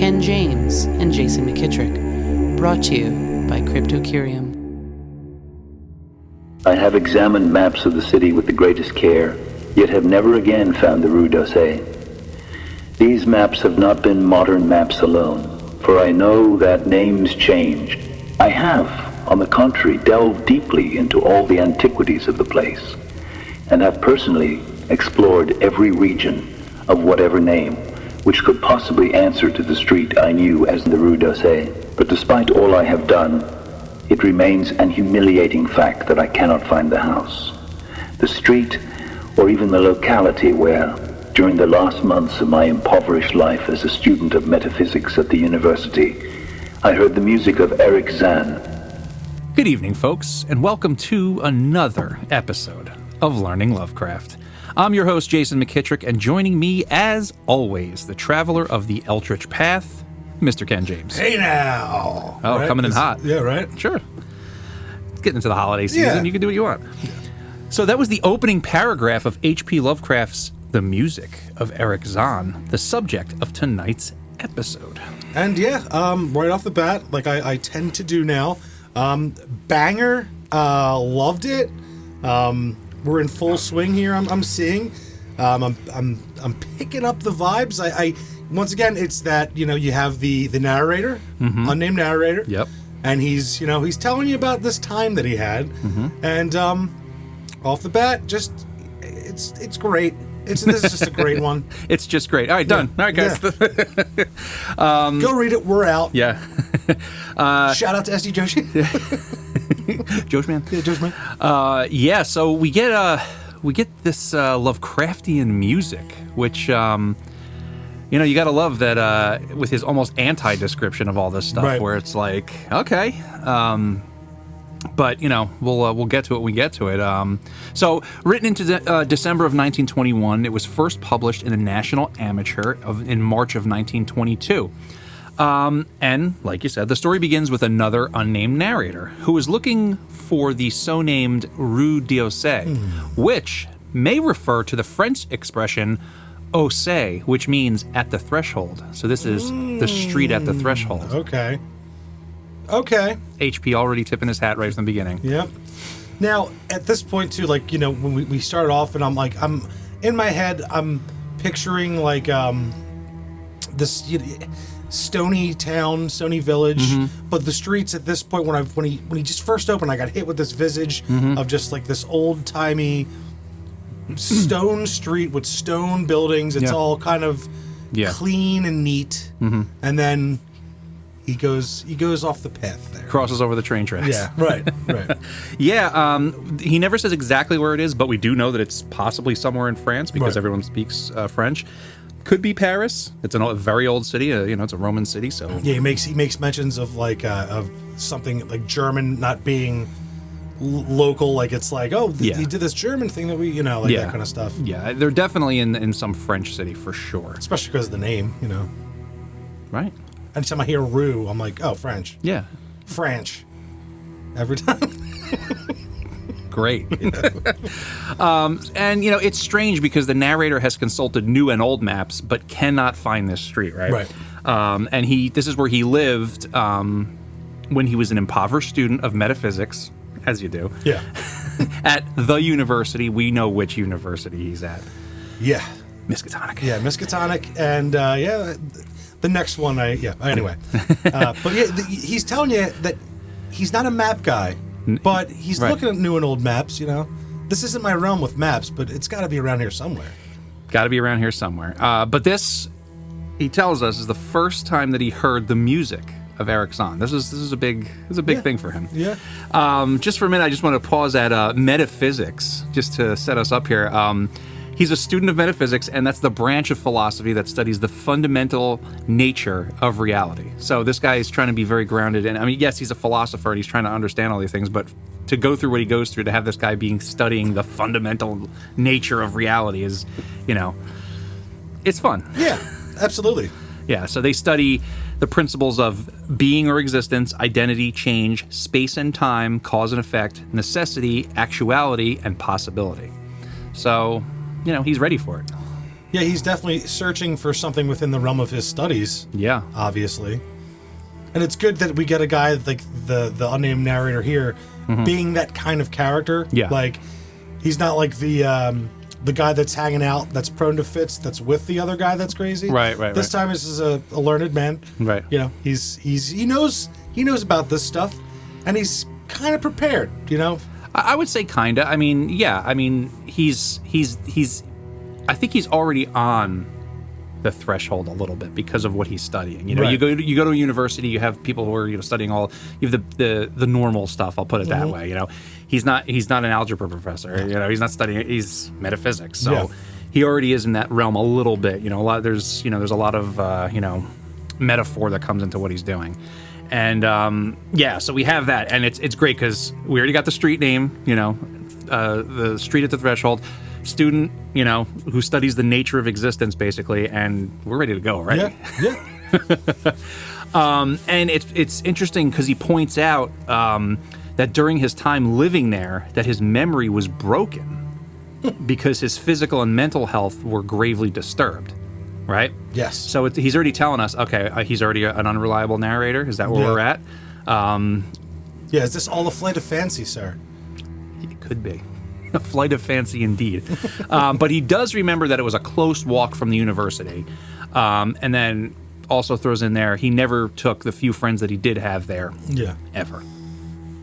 Ken James and Jason McKittrick, brought to you by Cryptocurium. I have examined maps of the city with the greatest care, yet have never again found the Rue d'Orsay. These maps have not been modern maps alone, for I know that names change. I have, on the contrary, delved deeply into all the antiquities of the place, and have personally explored every region of whatever name, which could possibly answer to the street I knew as the Rue d'Orsay. But despite all I have done, it remains an humiliating fact that I cannot find the house, the street, or even the locality where, during the last months of my impoverished life as a student of metaphysics at the university, I heard the music of Erich Zann. Good evening, folks, and welcome to another episode of Learning Lovecraft. I'm your host, Jason McKittrick, and joining me, as always, the traveler of the Eldritch Path, Mr. Ken James. Hey now! Oh, right? Coming in hot. Yeah, right? Sure. Getting into the holiday season, Yeah. You can do what you want. Yeah. So that was the opening paragraph of H.P. Lovecraft's The Music of Erich Zann, the subject of tonight's episode. And yeah, right off the bat, like I tend to do now, banger, loved it. We're in full swing here. I'm seeing, I'm picking up the vibes. I once again, it's that, you have the narrator, unnamed narrator. Yep. And he's telling you about this time that he had, and off the bat, just it's great. This is just a great one. It's just great. All right, done. Yeah. All right, guys. Yeah. Go read it. We're out. Yeah. Shout out to SD Joshi. Joshman. Yeah, Joshman. So we get this Lovecraftian music, which you gotta love that with his almost anti-description of all this stuff, right, where it's like, okay, but we'll get to it when we get to it. So written into December of 1921, it was first published in the National Amateur in March of 1922. And like you said, the story begins with another unnamed narrator who is looking for the so-named Rue d'Orsay, which may refer to the French expression Orsay, which means at the threshold. So this is the street at the threshold. Okay. HP already tipping his hat right from the beginning. Yep. Now, at this point, too, like, when we started off, and I'm in my head, I'm picturing, like, this stony town, stony village, but the streets at this point, when he just first opened, I got hit with this visage of just, like, this old-timey stone street with stone buildings. It's all kind of clean and neat. And then he goes off the path there. Crosses over the train tracks. Yeah, right. Yeah, he never says exactly where it is, but we do know that it's possibly somewhere in France because everyone speaks French. Could be Paris. It's a very old city. It's a Roman city. So yeah, he makes mentions of like of something like German not being local. Like it's like, he did this German thing that we that kind of stuff. Yeah, they're definitely in some French city for sure. Especially because of the name, Right. Anytime I hear Rue, I'm like, oh, French. Yeah. French. Every time. Great. And, it's strange because the narrator has consulted new and old maps, but cannot find this street, right? Right. And this is where he lived when he was an impoverished student of metaphysics, as you do. Yeah. At the university. We know which university he's at. Yeah. Miskatonic. Yeah, Miskatonic. And, the next one, anyway. But yeah, he's telling you that he's not a map guy, but he's looking at new and old maps, This isn't my realm with maps, but it's got to be around here somewhere. Got to be around here somewhere. But this, he tells us, is the first time that he heard the music of Erich Zann. This is a big thing for him. Yeah. Just for a minute, I just want to pause at metaphysics, just to set us up here. He's a student of metaphysics, and that's the branch of philosophy that studies the fundamental nature of reality. So this guy is trying to be very grounded. And I mean, yes, he's a philosopher, and he's trying to understand all these things, but to go through what he goes through, to have this guy studying the fundamental nature of reality is, it's fun. Yeah, absolutely. Yeah, so they study the principles of being or existence, identity, change, space and time, cause and effect, necessity, actuality, and possibility. So, he's ready for it. Yeah, he's definitely searching for something within the realm of his studies. Yeah. Obviously. And it's good that we get a guy like the unnamed narrator here being that kind of character. Yeah. Like, he's not like the guy that's hanging out, that's prone to fits, that's with the other guy that's crazy. Right. This time this is a learned man. Right. You know, he knows about this stuff, and he's kind of prepared, you know? I would say kinda. I mean, yeah. I mean, he's. I think he's already on the threshold a little bit because of what he's studying. You know, Right. you go to a university, you have people who are studying all. You have the normal stuff. I'll put it that way. You know, he's not an algebra professor. You know, he's not studying. He's metaphysics. So he already is in that realm a little bit. You know, there's a lot of metaphor that comes into what he's doing. And so we have that, and it's great because we already got the street name, the street at the threshold, student, who studies the nature of existence, basically, and we're ready to go, right? Yeah. And it's interesting because he points out that during his time living there, that his memory was broken because his physical and mental health were gravely disturbed. Right? Yes. So he's already telling us, okay, he's already an unreliable narrator. Is that where we're at? Is this all a flight of fancy, sir? It could be. A flight of fancy indeed. But he does remember that it was a close walk from the university. And then also throws in there, he never took the few friends that he did have there. Yeah. Ever.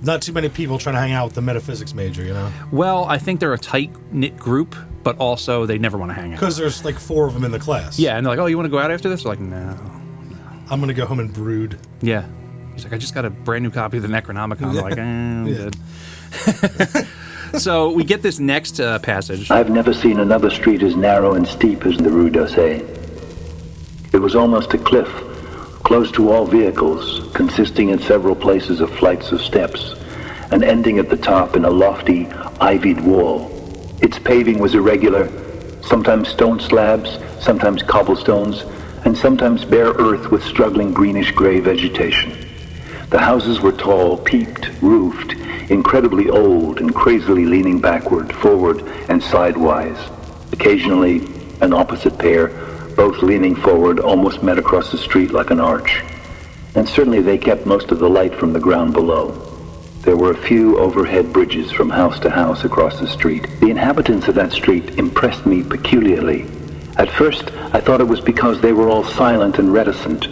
Not too many people trying to hang out with the metaphysics major, you know? Well, I think they're a tight-knit group, but also they never want to hang out. Because there's like 4 of them in the class. Yeah, and they're like, oh, you want to go out after this? We're like, no. I'm going to go home and brood. Yeah. He's like, I just got a brand new copy of the Necronomicon. I'm like, I'm good. So we get this next passage. I've never seen another street as narrow and steep as the Rue d'Orsay. It was almost a cliff, closed to all vehicles, consisting in several places of flights of steps, and ending at the top in a lofty, ivied wall. Its paving was irregular, sometimes stone slabs, sometimes cobblestones, and sometimes bare earth with struggling greenish-gray vegetation. The houses were tall, peaked, roofed, incredibly old and crazily leaning backward, forward, and sidewise. Occasionally, an opposite pair, both leaning forward, almost met across the street like an arch. And certainly they kept most of the light from the ground below. There were a few overhead bridges from house to house across the street. The inhabitants of that street impressed me peculiarly. At first, I thought it was because they were all silent and reticent,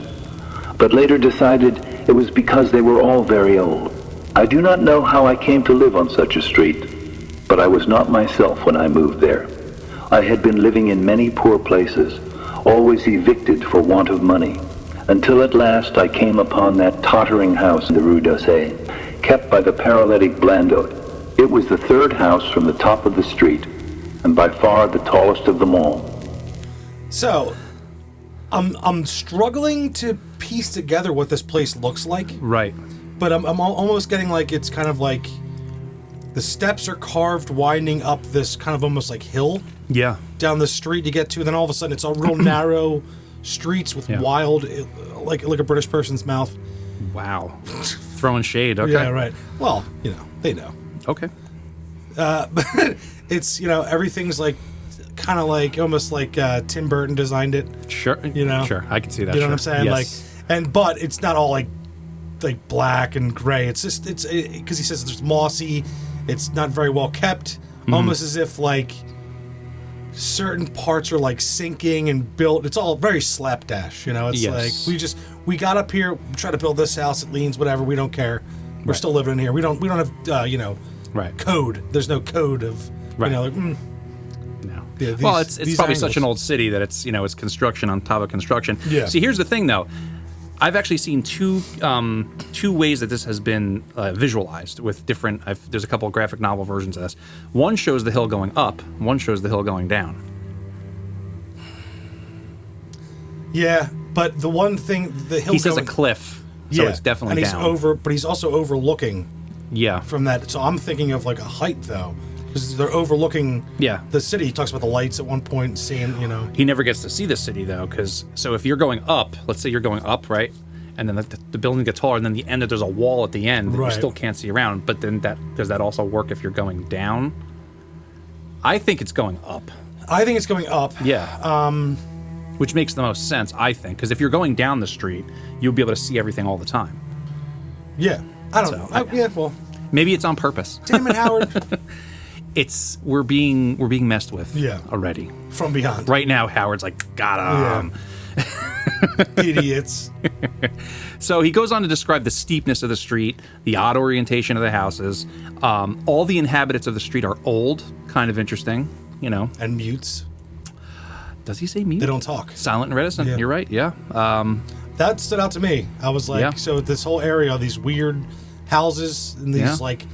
but later decided it was because they were all very old. I do not know how I came to live on such a street, but I was not myself when I moved there. I had been living in many poor places, always evicted for want of money, until at last I came upon that tottering house in the Rue d'Orsay, kept by the paralytic Blandot. It was the 3rd house from the top of the street, and by far the tallest of them all. So, I'm struggling to piece together what this place looks like. Right. But I'm almost getting like it's kind of like the steps are carved winding up this kind of almost like hill. Yeah. Down the street you get to, then all of a sudden it's all real narrow streets with wild, like a British person's mouth. Wow. Throwing shade. Okay. Yeah, right. Well, they know. Okay. But it's, everything's like kind of like almost like Tim Burton designed it. Sure. Sure. I can see that. You know what I'm saying? Yes. But it's not all like black and gray. It's just because he says there's mossy. It's not very well kept. Almost as if like certain parts are like sinking and built. It's all very slapdash. It's like we got up here, try to build this house. It leans, whatever. We don't care. We're still living in here. We don't have right. code. There's no code of No. Yeah, Well, it's probably such an old city that it's it's construction on top of construction. Yeah. See, here's the thing though. I've actually seen two ways that this has been visualized with different. There's a couple of graphic novel versions of this. One shows the hill going up. One shows the hill going down. Yeah, but the one thing the hill. He says a cliff, so it's definitely down. But he's also overlooking. Yeah. From that, so I'm thinking of like a height though, because they're overlooking. Yeah. The city. He talks about the lights at one point, seeing He never gets to see the city though, because if you're going up, let's say you're going up, right, and then the building gets taller, and then the end there's a wall at the end that you still can't see around. But then does that also work if you're going down? I think it's going up. I think it's going up. Yeah. Which makes the most sense, I think, because if you're going down the street, you'll be able to see everything all the time. Yeah. I don't know. Yeah, well. Maybe it's on purpose. Damn it, Howard. We're being messed with already. From beyond. Right now, Howard's like, got him. Yeah. Idiots. So he goes on to describe the steepness of the street, the odd orientation of the houses. All the inhabitants of the street are old, kind of interesting, you know. And mutes. Does he say mute? They don't talk. Silent and reticent. Yeah. You're right. Yeah. That stood out to me. I was like, so this whole area, these weird houses and these like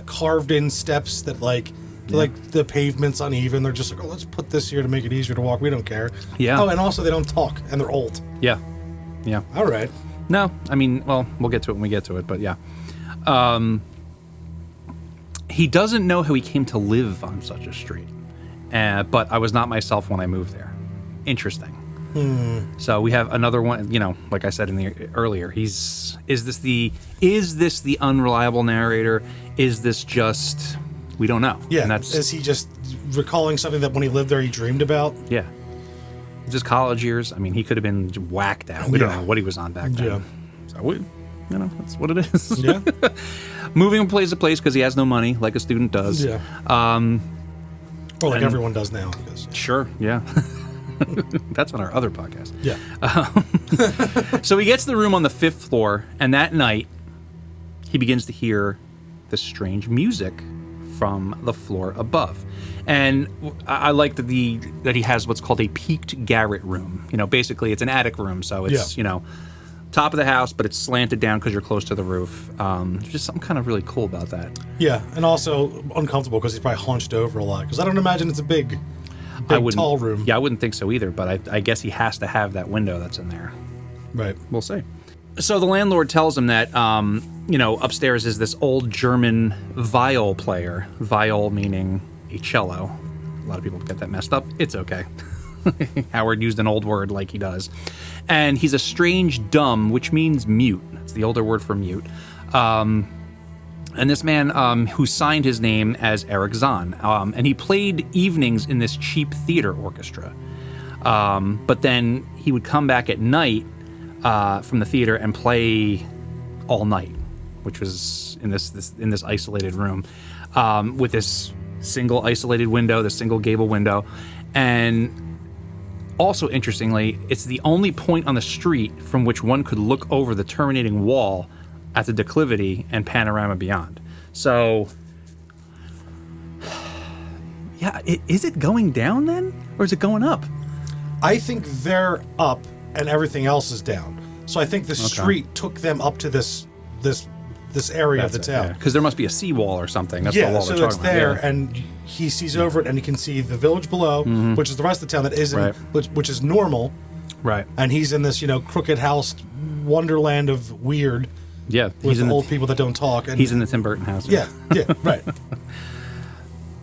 carved in steps that like the pavement's uneven. They're just like, oh, let's put this here to make it easier to walk. We don't care. Yeah. Oh, and also they don't talk and they're old. Yeah. Yeah. All right. No, I mean, well, we'll get to it when we get to it, but yeah. He doesn't know how he came to live on such a street. But I was not myself when I moved there. Interesting. So we have another one, you know, like I said earlier, is this the unreliable narrator? Is this just, we don't know. Yeah. And that's, is he just recalling something that when he lived there he dreamed about? Yeah. Just college years. I mean, he could have been whacked out. We don't know what he was on back then. Yeah. So that's what it is. Yeah. Moving from place to place because he has no money, like a student does. Yeah. Or like everyone does now. Sure, yeah. That's on our other podcast. Yeah. So he gets the room on the 5th floor, and that night, he begins to hear this strange music from the floor above. And I like that he has what's called a peaked garret room. You know, basically it's an attic room, so it's, you know, top of the house, but it's slanted down because you're close to the roof. There's just something kind of really cool about that. Yeah, and also uncomfortable because he's probably hunched over a lot. Because I don't imagine it's a big tall room. Yeah, I wouldn't think so either, but I guess he has to have that window that's in there. Right. We'll see. So the landlord tells him that, you know, upstairs is this old German viol player. Viol meaning a cello. A lot of people get that messed up. It's okay. Howard used an old word like he does. And he's a strange dumb, which means mute. That's the older word for mute. And this man who signed his name as Erich Zann. And he played evenings in this cheap theater orchestra. But then he would come back at night from the theater and play all night, which was in this isolated room with this single isolated window, this single gable window. And also, interestingly, it's the only point on the street from which one could look over the terminating wall at the declivity and panorama beyond. So, yeah, is it going down then? Or is it going up? I think they're up and everything else is down. So I think the street took them up to this area of the town. Because there must be a seawall or something. That's the wall so they're it's talking there, about. and he sees over it, and he can see the village below, which is the rest of the town that isn't, which is normal. Right. And he's in this, you know, crooked house wonderland of weird. Yeah. With old people that don't talk. And he's in the Tim Burton house. Yeah, right.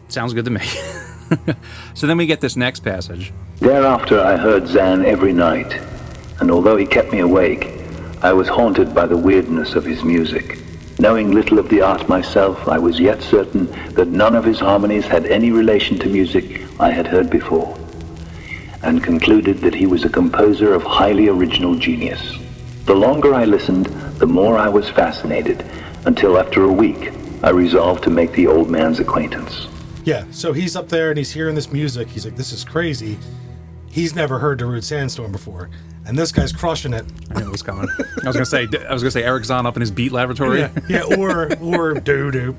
Sounds good to me. So then we get this next passage. Thereafter I heard Zann every night, and although he kept me awake, I was haunted by the weirdness of his music. Knowing little of the art myself, I was yet certain that none of his harmonies had any relation to music I had heard before, and concluded that he was a composer of highly original genius. The longer I listened, the more I was fascinated, until after a week, I resolved to make the old man's acquaintance. Yeah, so he's up there and he's hearing this music. He's like, this is crazy. He's never heard Darude Sandstorm before. And this guy's crushing it. I knew it was coming. I was gonna say Erich Zann up in his beat laboratory. or doo doo.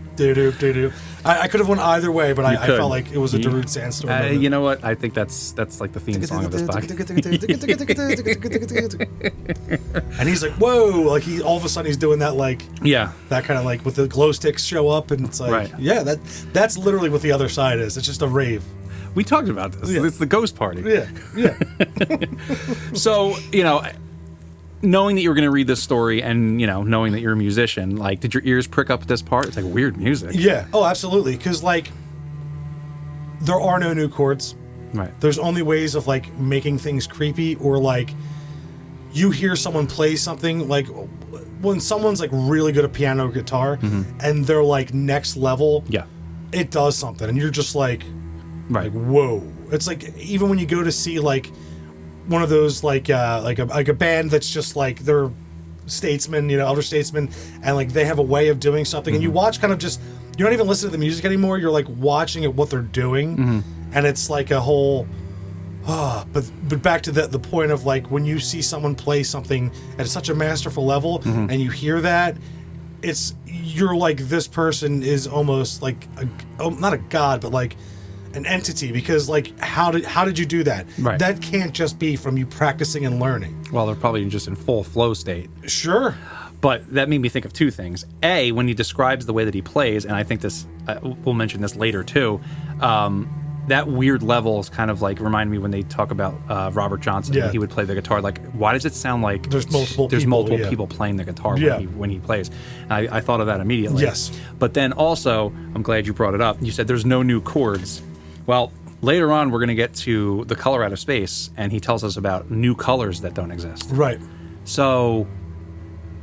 I could have went either way, but I felt like it was a Darude Sandstorm. You know what? I think that's like the theme song of this podcast. And he's like, whoa! Like he all of a sudden he's doing that that kind of like with the glow sticks show up, and it's like that's literally what the other side is. It's just a rave. We talked about this. Yeah. It's the ghost party. Yeah. So, you know, knowing that you were going to read this story and, you know, knowing that you're a musician, like, did your ears prick up at this part? It's like weird music. Yeah. Oh, absolutely. Because, like, there are no new chords. Right. There's only ways of, like, making things creepy or, like, you hear someone play something, like, when someone's, like, really good at piano or guitar and they're, like, next level. Yeah. It does something. And you're just like... Right. Like, whoa. It's like even when you go to see like one of those like a band that's just like they're statesmen, elder statesmen, and like they have a way of doing something, and you watch kind of just you don't even listen to the music anymore. You're like watching at what they're doing, and it's like a whole. But back to the point of like when you see someone play something at such a masterful level, and you hear that, you're like this person is almost like not a god, but like an entity, because like how did you do that? Right. That can't just be from you practicing and learning. Well, they're probably just in full flow state. Sure. But that made me think of two things. A, when he describes the way that he plays, and I think this, we'll mention this later too, that weird level is kind of like remind me when they talk about Robert Johnson. Yeah. He would play the guitar. Like, why does it sound like there's multiple people playing the guitar when he plays? And I thought of that immediately. Yes. But then also, I'm glad you brought it up. You said there's no new chords. Well, later on, we're going to get to The Color Out of Space, and he tells us about new colors that don't exist. Right. So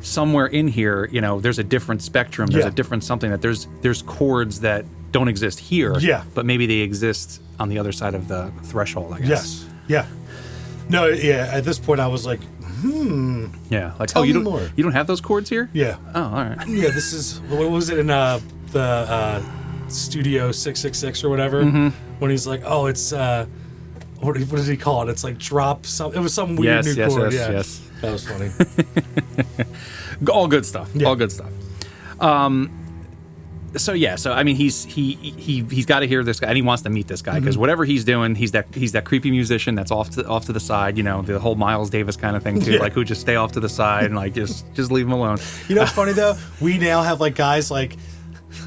somewhere in here, there's a different spectrum. There's a different something that there's chords that don't exist here. Yeah. But maybe they exist on the other side of the threshold, I guess. Yes. Yeah. No. Yeah. At this point, I was like, Yeah. Like, Tell me you more. don't have those chords here? Yeah. Oh, all right. Yeah. This is what was it in the Studio 666 or whatever when he's like, oh, it's what did he call it? It's like drop some. It was some weird new chord. Yes. That was funny. All good stuff. Yeah. All good stuff. So I mean, he's got to hear this guy, and he wants to meet this guy because whatever he's doing, he's that creepy musician that's off to the side. The whole Miles Davis kind of thing too, like who just stay off to the side and like just leave him alone. You know what's funny though? We now have like guys like,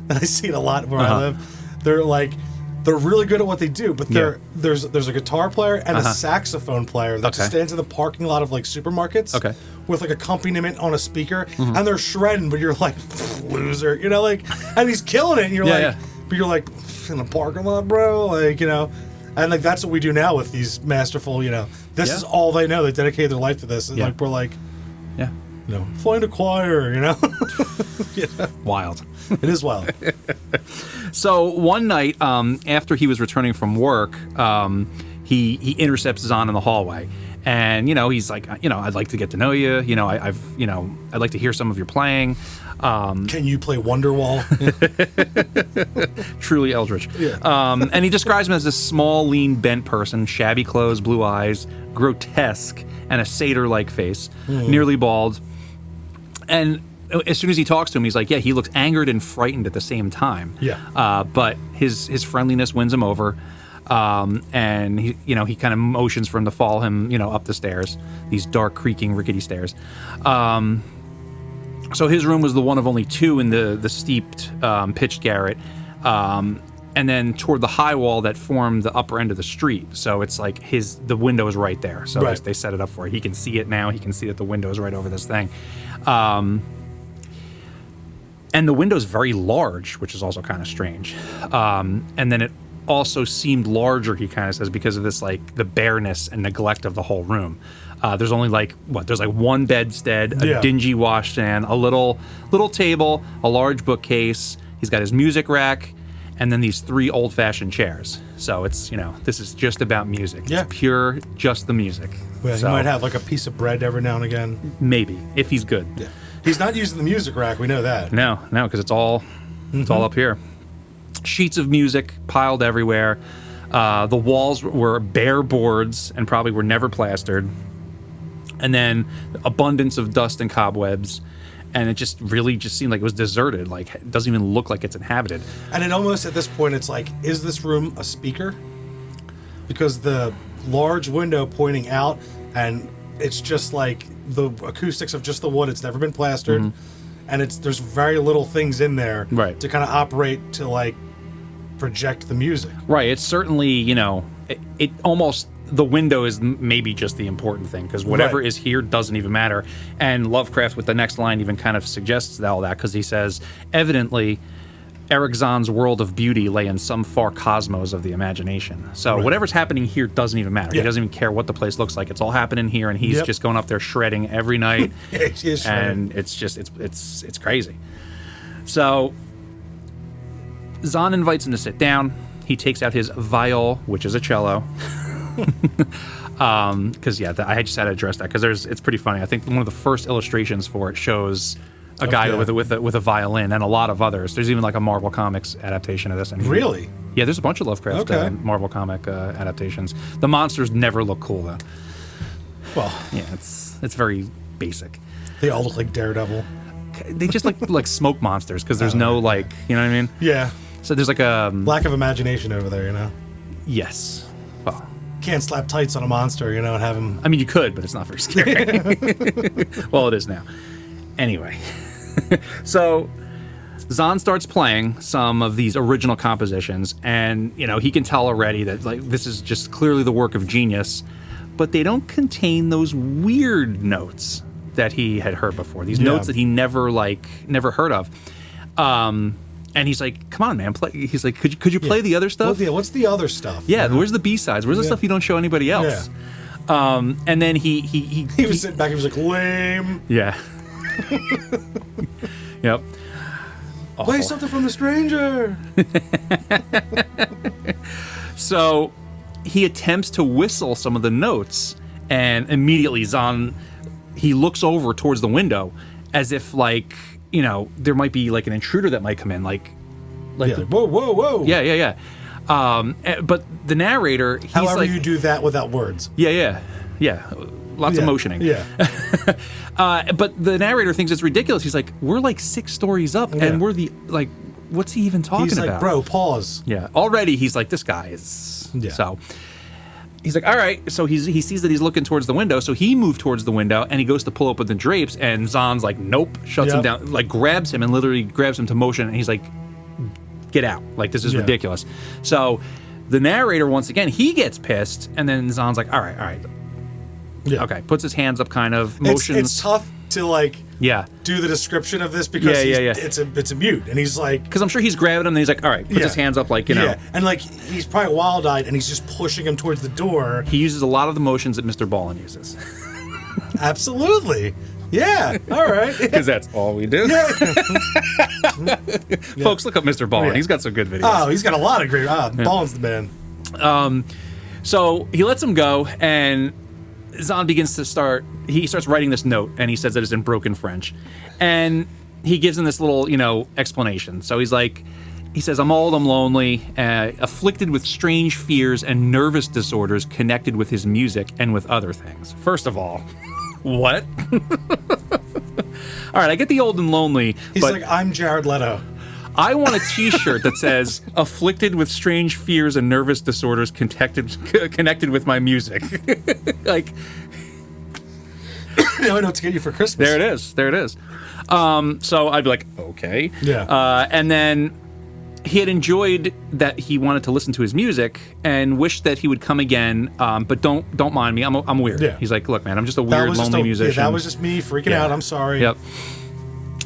and I see it a lot where I live. They're really good at what they do, but there's a guitar player and a saxophone player that just stands in the parking lot of like supermarkets with like accompaniment on a speaker, and they're shredding, but you're like, loser, and he's killing it, and you're but you're like, in the parking lot, bro, like, and like that's what we do now with these masterful, this is all they know. They dedicate their life to this, and like we're like, find a choir, Wild. It is wild. So one night, after he was returning from work, he intercepts Zann in the hallway, and he's like, I'd like to get to know you. I'd like to hear some of your playing. Can you play Wonderwall? Truly eldritch. Yeah. And he describes him as this small, lean, bent person, shabby clothes, blue eyes, grotesque, and a satyr-like face, nearly bald. And as soon as he talks to him, he's like, he looks angered and frightened at the same time. Yeah. But his friendliness wins him over. And he kind of motions for him to follow him, up the stairs, these dark, creaking, rickety stairs. So his room was the one of only two in the steeped, pitched garret. And then toward the high wall that formed the upper end of the street. So it's like the window is right there. So they set it up for it. He can see it now. He can see that the window is right over this thing. And the window is very large, which is also kind of strange. And then it also seemed larger, he kind of says, because of this, like, the bareness and neglect of the whole room. There's only, there's like one bedstead, a dingy washstand, a little table, a large bookcase. He's got his music rack, and then these three old-fashioned chairs. So it's, this is just about music. Yeah. It's pure, just the music. Well, he might have, like, a piece of bread every now and again. Maybe, if he's good. Yeah. He's not using the music rack, we know that. No, because it's all up here. Sheets of music piled everywhere. The walls were bare boards and probably were never plastered. And then abundance of dust and cobwebs. And it just really seemed like it was deserted. Like, it doesn't even look like it's inhabited. And it almost, at this point, it's like, is this room a speaker? Because the large window pointing out, and it's just like the acoustics of just the wood. It's never been plastered. And there's very little things in there to kind of operate to, like, project the music. Right. It's certainly, it almost, the window is maybe just the important thing, because whatever is here doesn't even matter. And Lovecraft, with the next line, even kind of suggests all that, because he says, evidently, Erich Zann's world of beauty lay in some far cosmos of the imagination. So whatever's happening here doesn't even matter. He doesn't even care what the place looks like. It's all happening here, and he's just going up there shredding every night. And it's just, it's crazy. So Zann invites him to sit down. he takes out his viol, which is a cello. Because I just had to address that because it's pretty funny. I think one of the first illustrations for it shows a guy with a violin, and a lot of others. There's even like a Marvel Comics adaptation of this. And really? Yeah, there's a bunch of Lovecraft Marvel comic adaptations. The monsters never look cool though. Well, yeah, it's very basic. They all look like Daredevil. They just like smoke monsters because there's no like, you know what I mean? Yeah. So there's like a lack of imagination over there, you know. Yes. Well, can't slap tights on a monster, you know, and have him. I mean, you could, but it's not very scary. Well, it is now. Anyway, so Zann starts playing some of these original compositions, and he can tell already that like this is just clearly the work of genius, but they don't contain those weird notes that he had heard before. These notes that he never heard of. And he's like, "Come on, man, play." He's like, "Could you play the other stuff?" Well, what's the other stuff? Yeah, where's the B-sides? Where's the stuff you don't show anybody else? Yeah. And then he was sitting back. He was like, "Lame." Yeah. Yep. Play something from The Stranger. So he attempts to whistle some of the notes, and immediately Zann, he looks over towards the window as if like, there might be like an intruder that might come in, like whoa. Yeah. But the narrator, he's however like, you do that without words. Yeah. Lots of motioning. Yeah. But the narrator thinks it's ridiculous. He's like, we're like 6 stories up, and we're what's he even talking about? He's like, bro, pause. Yeah. Already, he's like, this guy is. Yeah. So he's like, all right. So he sees that he's looking towards the window, so he moved towards the window, and he goes to pull open the drapes, and Zann's like, nope, shuts him down, like grabs him and literally grabs him to motion, and he's like, get out. Like, this is ridiculous. So the narrator, once again, he gets pissed, and then Zann's like, all right. Yeah. Okay, puts his hands up, kind of motions. It's tough to do the description of this because it's a mute, and he's like, because I'm sure he's grabbing him, and he's like, all right, puts his hands up, like and like he's probably wild-eyed, and he's just pushing him towards the door. He uses a lot of the motions that Mr. Ballin uses. Absolutely, yeah. All right, because that's all we do. Yeah. Folks, look up Mr. Ballin. Yeah. He's got some good videos. Oh, he's got a lot of great. Ballin's the man. So he lets him go, and Zann he starts writing this note, and he says that it's in broken French, and he gives him this little, explanation. So he says, I'm old, I'm lonely, afflicted with strange fears and nervous disorders connected with his music and with other things. First of all, what? All right, I get the old and lonely. He's like, I'm Jared Leto. I want a T-shirt that says "afflicted with strange fears and nervous disorders connected with my music." Like, now I know what to get you for Christmas. There it is. So I'd be like, okay. Yeah. And then he had enjoyed that he wanted to listen to his music and wished that he would come again. But don't mind me. I'm weird. Yeah. He's like, look, man, I'm just a weird, lonely musician. Yeah, that was just me freaking out. I'm sorry. Yep.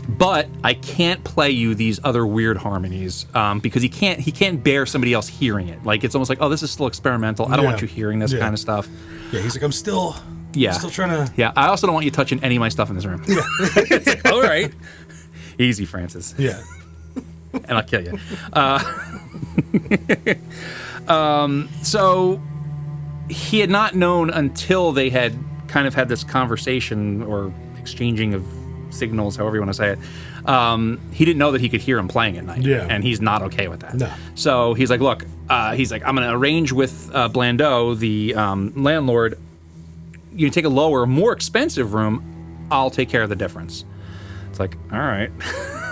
But I can't play you these other weird harmonies because he can't bear somebody else hearing it. Like, it's almost like, oh, this is still experimental. I don't want you hearing this kind of stuff. Yeah, he's like, I'm still trying to. Yeah, I also don't want you touching any of my stuff in this room. Yeah. It's like, all right. Easy, Francis. Yeah. And I'll kill you. So he had not known until they had kind of had this conversation or exchanging of signals, however you want to say it. He didn't know that he could hear him playing at night. Yeah. And he's not okay with that. No. So he's like, look, I'm going to arrange with Blandeau, the landlord. You take a lower, more expensive room. I'll take care of the difference. It's like, all right.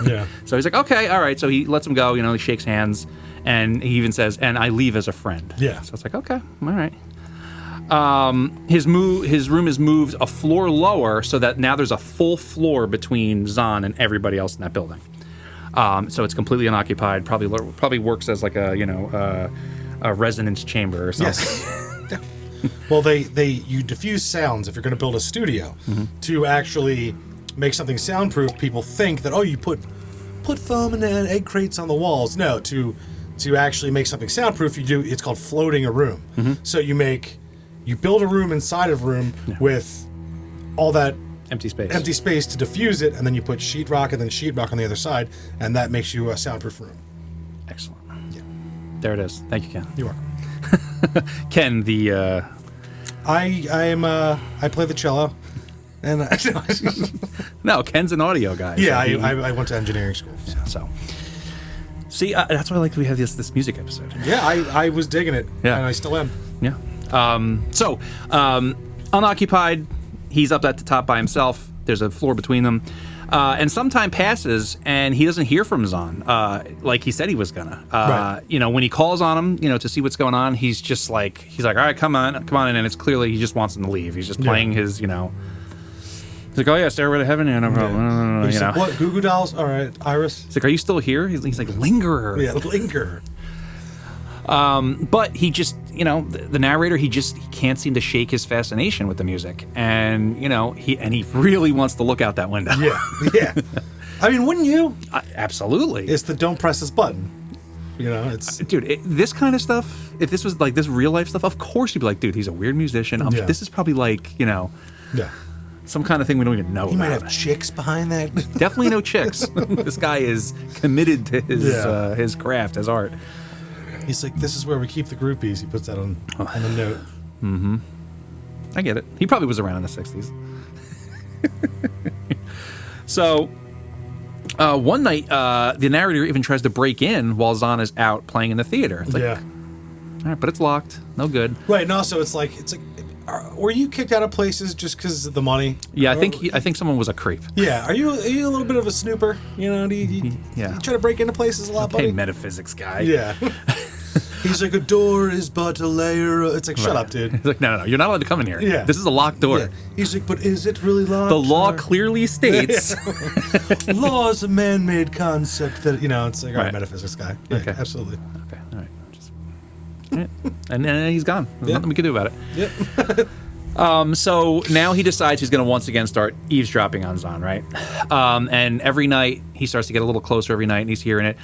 Yeah. So he's like, okay, all right. So he lets him go, he shakes hands, and he even says, and I leave as a friend. Yeah. So it's like, okay, all right. His room is moved a floor lower so that now there's a full floor between Zann and everybody else in that building. So it's completely unoccupied. Probably works as like a resonance chamber or something. Yes. Well, you diffuse sounds if you're going to build a studio to actually make something soundproof. People think that you put foam and egg crates on the walls. No, to actually make something soundproof, it's called floating a room. So you build a room inside of a room with all that empty space to diffuse it, and then you put sheetrock and then sheetrock on the other side, and that makes you a soundproof room. Excellent. Yeah. there it is. Thank you, Ken. You're welcome. Ken, the I play the cello, and no, Ken's an audio guy. yeah, so I went to engineering school. So see, that's why I like we have this music episode. Yeah, I was digging it, Yeah. and I still am. Yeah. Unoccupied. He's up at the top by himself. There's a floor between them. And some time passes, and he doesn't hear from Zann, like he said he was gonna. Right. You know, when he calls on him, you know, to see what's going on, he's like, all right, come on in, and it's clearly he just wants him to leave. He's just playing his, you know. He's like, oh yeah, Stairway to Heaven, yeah, no problem. He's You know. like, what? Goo Goo Dolls? All right, Iris. He's like, are you still here? He's like, lingerer. Yeah, linger. But he just, you know, the narrator, he can't seem to shake his fascination with the music, and you know, he really wants to look out that window. Yeah. I mean, wouldn't you? Absolutely. It's the don't press this button. You know, it's Dude, this kind of stuff, if this was like this real life stuff, of course you'd be like, dude, he's a weird musician. This is probably like, you know, some kind of thing we don't even know He about. might have chicks behind that. Definitely no chicks. This guy is committed to his craft, his art. He's like, this is where we keep the groupies. He puts that on the note. Mm-hmm. I get it. He probably was around in the 60s. So, one night, the narrator even tries to break in while Zann is out playing in the theater. It's like, all right, but it's locked. No good. Right, and also it's like, were you kicked out of places just because of the money? Yeah, I think someone was a creep. Yeah, are you a little bit of a snooper? You know, do you try to break into places a lot, buddy? Okay, metaphysics guy. Yeah. He's like, a door is but a layer. It's like, shut up, dude. He's like, no, you're not allowed to come in here. Yeah. This is a locked door. Yeah. He's like, but is it really locked? The law clearly states. Law is a man-made concept that, you know, it's like, all right, Right. metaphysics guy. Yeah, Okay. absolutely. Okay, all right. And then he's gone. There's nothing we can do about it. Yep. So now he decides he's going to once again start eavesdropping on Zann, right? And every night he starts to get a little closer every night, and he's hearing it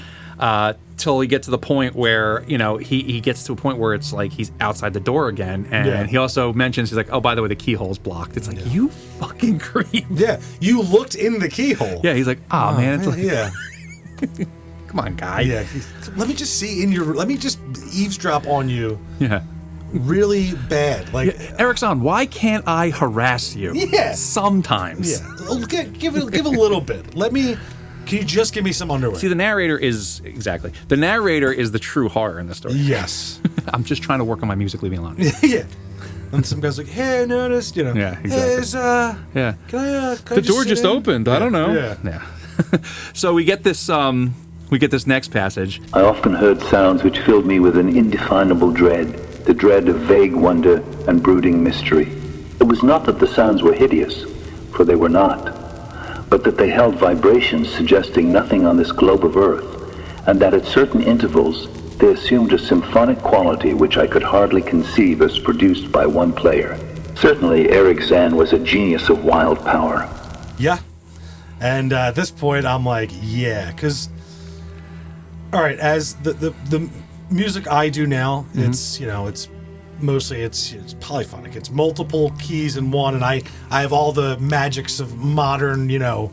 till he gets to the point where, you know, he gets to a point where it's like he's outside the door again, and he also mentions, he's like, oh, by the way, the keyhole's blocked. It's like, you fucking creep. Yeah, you looked in the keyhole. Yeah, he's like, oh man, it's like, yeah. come on, guy. Yeah, let me just let me just eavesdrop on you. Yeah. Really bad. Like, Erich Zann, why can't I harass you? Yeah. Sometimes. yeah. Give a little bit. Can you just give me some underwear? See, the narrator is the true horror in this story. Yes. I'm just trying to work on my music. Leave me alone. Yeah. And some guy's like, hey, I noticed, you know. Yeah, exactly. Hey, is, Yeah. can I The door sit just in? opened. I don't know. Yeah. So we get this next passage. I often heard sounds which filled me with an indefinable dread, the dread of vague wonder and brooding mystery. It was not that the sounds were hideous, for they were not, but that they held vibrations suggesting nothing on this globe of Earth, and that at certain intervals they assumed a symphonic quality which I could hardly conceive as produced by one player. Certainly, Erich Zann was a genius of wild power. Yeah. And at this point, I'm like, yeah, because, all right, as the music I do now, it's, you know, it's mostly, it's polyphonic. It's multiple keys in one, and I have all the magics of modern, you know,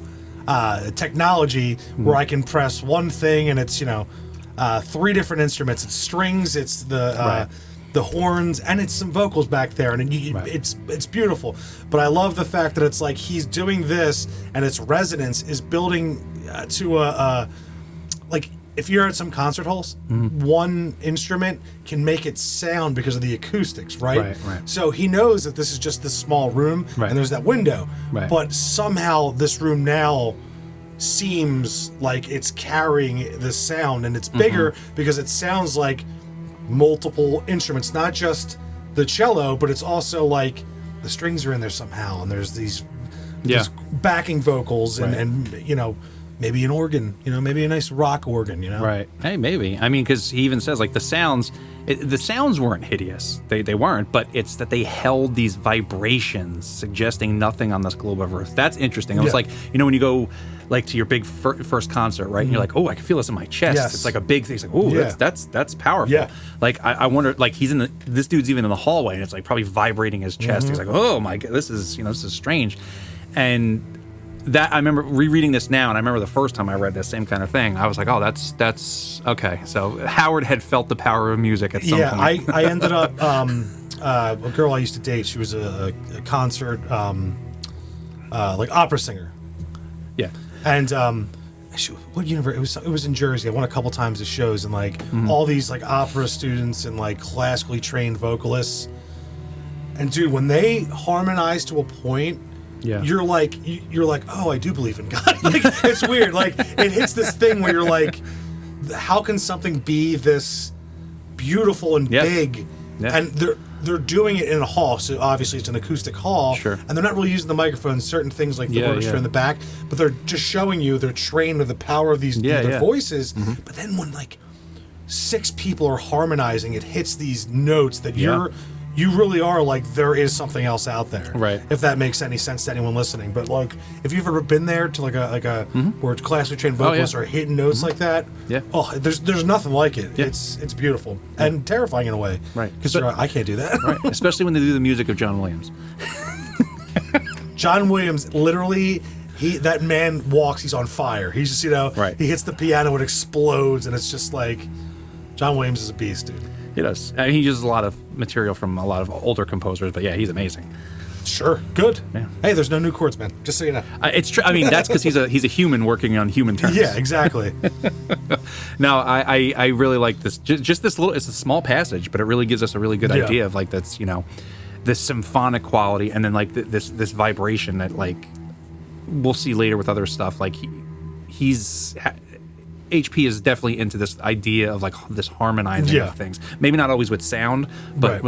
technology where I can press one thing and it's, you know, 3 different instruments. It's strings, it's the horns, and it's some vocals back there, and it's beautiful. But I love the fact that it's like he's doing this, and its resonance is building to a like, if you're at some concert halls, one instrument can make it sound because of the acoustics, right? Right. So he knows that this is just this small room, and there's that window. Right. But somehow this room now seems like it's carrying the sound, and it's bigger because it sounds like multiple instruments, not just the cello, but it's also like the strings are in there somehow, and there's these backing vocals, and you know, maybe an organ, you know, maybe a nice rock organ, you know. Right. Hey, maybe. I mean, because he even says, like, the sounds weren't hideous. They weren't, but it's that they held these vibrations suggesting nothing on this globe of Earth. That's interesting. It was like, you know, when you go, like, to your big first concert, right? And you're like, oh, I can feel this in my chest. Yes. It's like a big thing. It's like, oh, that's powerful. Yeah. Like, I wonder, like, this dude's even in the hallway, and it's, like, probably vibrating his chest. He's like, oh, my God, this is strange. And that I remember rereading this now, and I remember the first time I read this same kind of thing. I was like, oh, that's okay. So Howard had felt the power of music at some point. Yeah, I ended up a girl I used to date. She was a concert like opera singer. Yeah, and what university? It was in Jersey. I went a couple times to shows, and like all these like opera students and like classically trained vocalists. And dude, when they harmonize to a point, you're like, oh, I do believe in God. Like, it's weird. Like, it hits this thing where you're like, how can something be this beautiful and big? Yeah. And they're doing it in a hall, so obviously it's an acoustic hall. Sure. And they're not really using the microphones, certain things like the orchestra in the back, but they're just showing you they're trained with the power of these their voices. Mm-hmm. But then when like 6 people are harmonizing, it hits these notes that you really are like, there is something else out there. Right. If that makes any sense to anyone listening. But like, if you've ever been there to like a where classically trained vocalists are hitting notes like that, there's nothing like it. Yeah. It's beautiful and terrifying in a way. Right. Because I can't do that. Right. Especially when they do the music of John Williams. John Williams, literally, that man walks, he's on fire. He's just, he hits the piano, it explodes, and it's just like, John Williams is a beast, dude. He does. I mean, he uses a lot of material from a lot of older composers, but yeah, he's amazing. Sure, good. Yeah. Hey, there's no new chords, man. Just so you know. It's true. I mean, that's because he's a human working on human terms. Yeah, exactly. No, I really like this. Just this little. It's a small passage, but it really gives us a really good idea of like that's this symphonic quality, and then like this vibration that like we'll see later with other stuff. Like he's. HP is definitely into this idea of like this harmonizing of things. Maybe not always with sound, but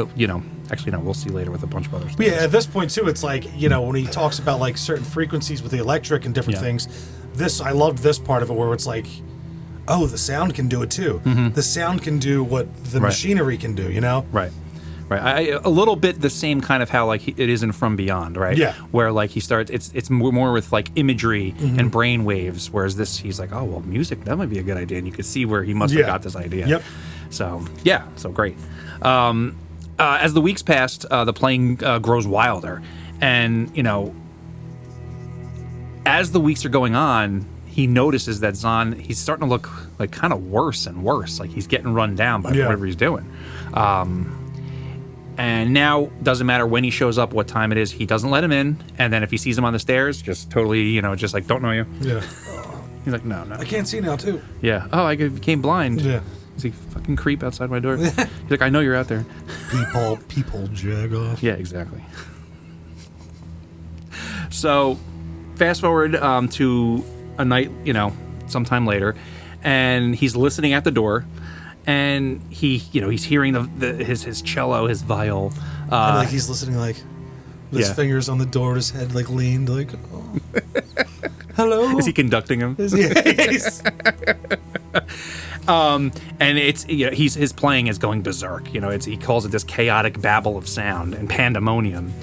actually no, we'll see later with a bunch of other stuff. Yeah, at this point too, it's like, when he talks about like certain frequencies with the electric and different things, I loved this part of it where it's like, oh, the sound can do it too. Mm-hmm. The sound can do what the machinery can do, Right. Right, a little bit the same kind of how like it is in From Beyond, right? Yeah. Where like he starts, it's more with like imagery and brain waves, whereas this he's like, oh well, music that might be a good idea, and you could see where he must have got this idea. Yep. So great. As the weeks passed, the playing grows wilder, and as the weeks are going on, he notices that Zann he's starting to look like kind of worse and worse, like he's getting run down by whatever he's doing. And now, doesn't matter when he shows up, what time it is, he doesn't let him in. And then if he sees him on the stairs, just totally, just like, don't know you. Yeah. He's like, no. I can't see now, too. Yeah. Oh, I became blind. Yeah. He's like, fucking creep outside my door. He's like, I know you're out there. People jag off. Yeah, exactly. So, fast forward to a night, sometime later, and he's listening at the door. And he's hearing his cello, his viol. And like he's listening, like with his fingers on the door, his head like leaned, like, oh. Hello. Is he conducting him? Yes. And it's his playing is going berserk. He calls it this chaotic babble of sound and pandemonium.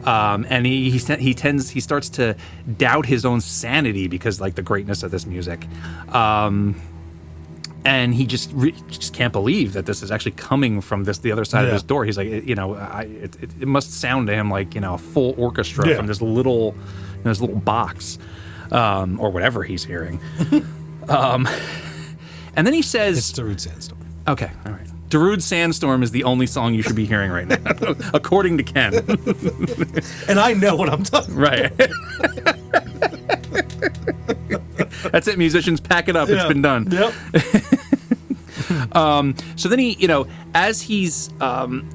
And he starts to doubt his own sanity because like the greatness of this music. And he just can't believe that this is actually coming from the other side of this door. He's like, it must sound to him like a full orchestra from this little box, or whatever he's hearing. And then he says, "It's Darude Sandstorm." Okay, all right. Darude Sandstorm is the only song you should be hearing right now, according to Ken. And I know what I'm talking about. Right. That's it, musicians. Pack it up. It's been done. Yep. So then he, as he's,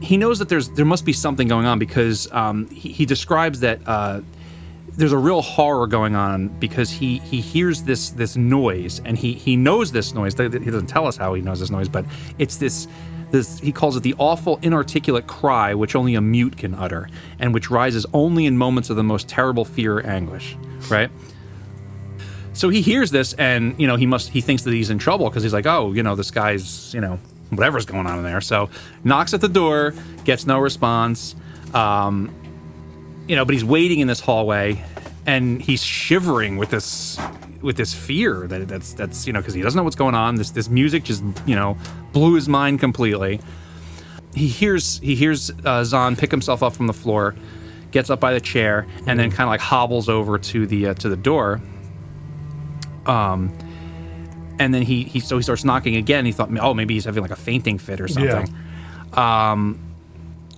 he knows that there must be something going on because he describes that there's a real horror going on because he hears this noise and he knows this noise. He doesn't tell us how he knows this noise, but it's this he calls it the awful inarticulate cry which only a mute can utter and which rises only in moments of the most terrible fear or anguish. Right. So he hears this, and he thinks that he's in trouble because he's like, oh, this guy's whatever's going on in there. So knocks at the door, gets no response, but he's waiting in this hallway, and he's shivering with this fear that's because he doesn't know what's going on. This music just blew his mind completely. He hears Zann pick himself up from the floor, gets up by the chair, and then kind of like hobbles over to the door. And then he starts knocking again. He thought, oh, maybe he's having like a fainting fit or something.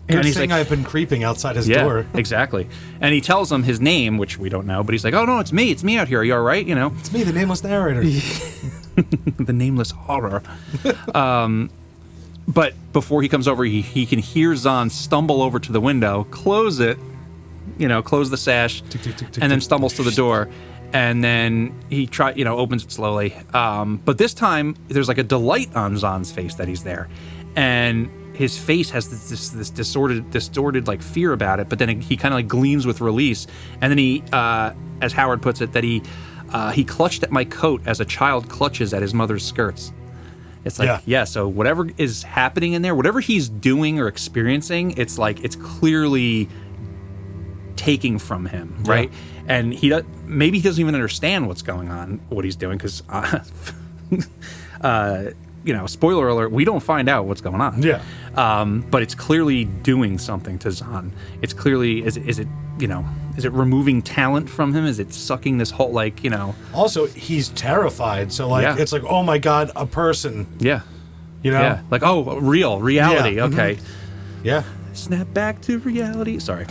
And he's like, I've been creeping outside his door. Exactly. And he tells him his name, which we don't know, but he's like, oh no, it's me out here. Are you all right? You know, it's me, the nameless narrator. The nameless horror. But before he comes over, he can hear Zann stumble over to the window, close it, close the sash, and then stumbles to the door. And then he opens it slowly. But this time, there's like a delight on Zann's face that he's there. And his face has this distorted like fear about it. But then he kind of like gleams with release. And then he, as Howard puts it, that he clutched at my coat as a child clutches at his mother's skirts. It's like, so whatever is happening in there, whatever he's doing or experiencing, it's like it's clearly taking from him, right? And maybe he doesn't even understand what's going on, what he's doing, because, spoiler alert, we don't find out what's going on. Yeah. But it's clearly doing something to Zann. It's clearly, is it removing talent from him? Is it sucking this whole, Also, he's terrified, so, it's like, oh my God, a person. Yeah. Yeah. Like, oh, reality, okay. Yeah. Snap back to reality. Sorry.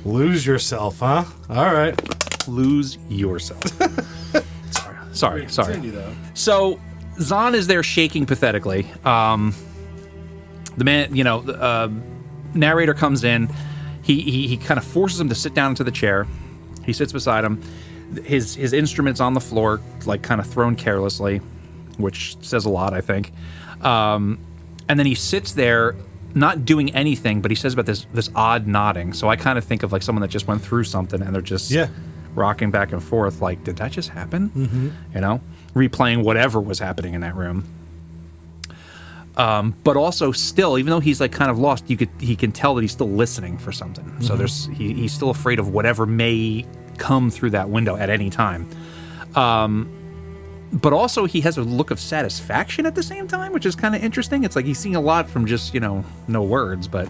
Lose yourself, huh? All right. Lose yourself. Sorry. So Zann is there shaking pathetically. The man, narrator comes in. He kind of forces him to sit down into the chair. He sits beside him. His instrument's on the floor, like kind of thrown carelessly, which says a lot, I think. And then he sits there, not doing anything, but he says about this odd nodding. So I kind of think of like someone that just went through something and they're just rocking back and forth. Like, did that just happen? Mm-hmm. Replaying whatever was happening in that room. But also still, even though he's like kind of lost, he can tell that he's still listening for something. Mm-hmm. So he's still afraid of whatever may come through that window at any time. But also he has a look of satisfaction at the same time, which is kind of interesting. It's like he's seeing a lot from just, no words. But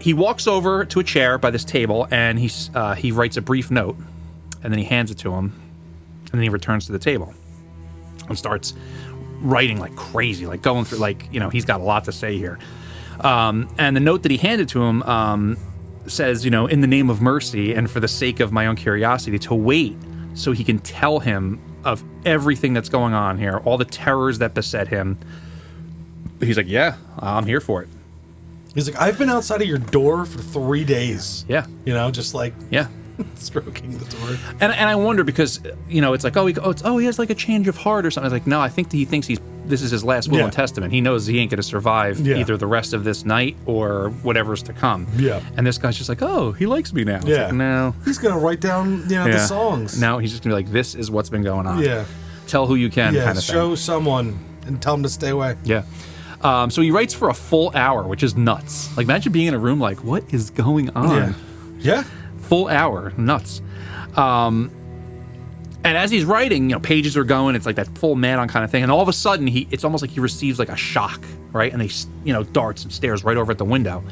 he walks over to a chair by this table and he writes a brief note, and then he hands it to him, and then he returns to the table and starts writing like crazy, like going through, he's got a lot to say here. And the note that he handed to him says, in the name of mercy and for the sake of my own curiosity, to wait so he can tell him of everything that's going on here, all the terrors that beset him. He's like, yeah, I'm here for it. He's like, I've been outside of your door for 3 days. Yeah. Just like stroking the door. And I wonder because, it's like, he has like a change of heart or something. It's like, no, I think he thinks this is his last will and testament. He knows he ain't going to survive either the rest of this night or whatever's to come. Yeah. And this guy's just like, oh, he likes me now. It's like, no. He's going to write down, the songs. No, he's just going to be like, this is what's been going on. Yeah. Tell who you can kind of show thing. someone and tell them to stay away. Yeah. So he writes for a full hour, which is nuts. Like, imagine being in a room like, what is going on? Yeah. Full hour. Nuts. And as he's writing, pages are going. It's like that full man-on kind of thing. And all of a sudden, it's almost like he receives like a shock, right? And he, darts and stares right over at the window.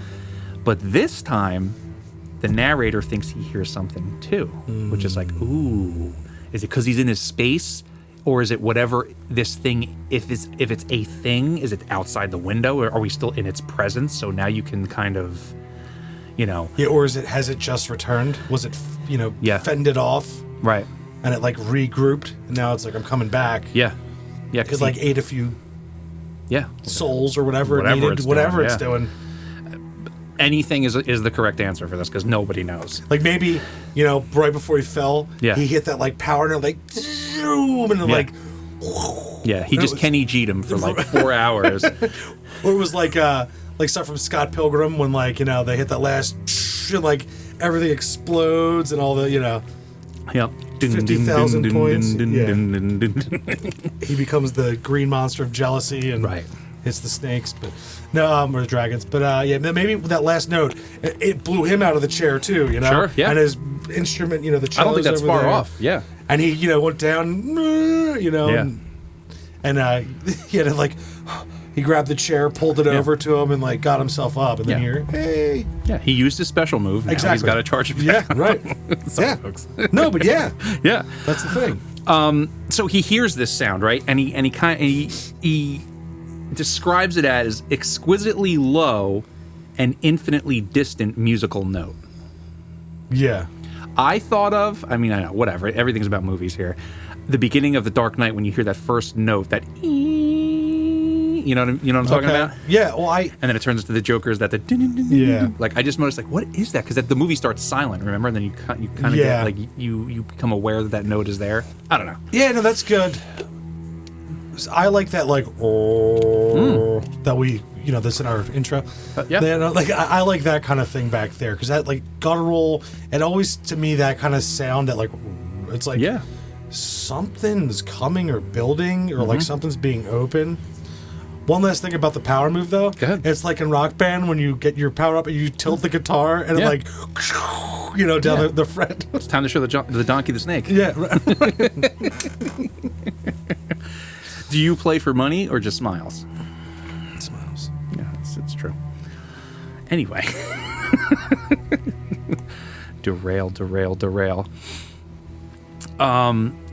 But this time, the narrator thinks he hears something too, which is like, ooh, is it because he's in his space? Or is it whatever this thing, if it's a thing, is it outside the window? Or are we still in its presence? So now you can kind of, Yeah, or has it just returned? Was it, fended off? Right. And it like regrouped, and now it's like, I'm coming back. Yeah. Yeah. Because like ate a few souls or whatever it's doing. Anything is the correct answer for this, because nobody knows. Like maybe, right before he fell, he hit that like power and like zoom and like he just Kenny G'd him for like 4 hours. Or it was like stuff from Scott Pilgrim when they hit that last and like everything explodes and all the Yep. 50,000 points. He becomes the green monster of jealousy and hits the snakes, but no, or the dragons. But maybe with that last note, it blew him out of the chair too. Sure, yeah. And his instrument, the cello's I don't think that's over far there. off. Yeah. And he, went down, and he had to like he grabbed the chair, pulled it over to him, and like got himself up, and then you're, hey. Yeah, he used his special move. Now exactly. He's got to charge it back. Yeah, right. Sorry, folks. No, but yeah. Yeah. That's the thing. So he hears this sound, right? And he describes it as exquisitely low and infinitely distant musical note. Yeah. I thought of, I know, whatever. Everything's about movies here. The beginning of The Dark Knight, when you hear that first note, that you know what I'm talking about? Yeah, well, and then it turns into the Joker's that the yeah. Like I just noticed, like, what is that? Because the movie starts silent, remember? And then you kind of get like you become aware that note is there. I don't know. Yeah, no, that's good. I like that, like that we, that's in our intro. Yeah, like I like that kind of thing back there because that like guttural, and always to me that kind of sound that like it's like something's coming or building or like something's being open. One last thing about the power move, though. Go ahead. It's like in Rock Band when you get your power up and you tilt the guitar and it like, down the fret. It's time to show the donkey the snake. Yeah. Right. Do you play for money or just smiles? Smiles. Yeah, it's true. Anyway. Derail.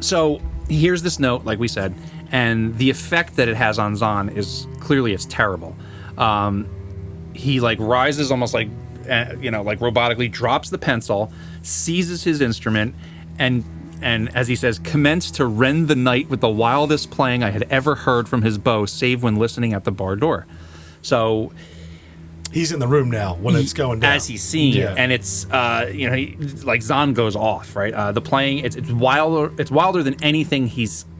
So here's this note, like we said, and the effect that it has on Zann is clearly it's terrible. He like rises almost like like robotically, drops the pencil, seizes his instrument, and as he says, commenced to rend the night with the wildest playing I had ever heard from his bow, save when listening at the bar door. So he's in the room now when it's going down. As he's seeing it, and it's like Zann goes off, right? The playing it's wilder than anything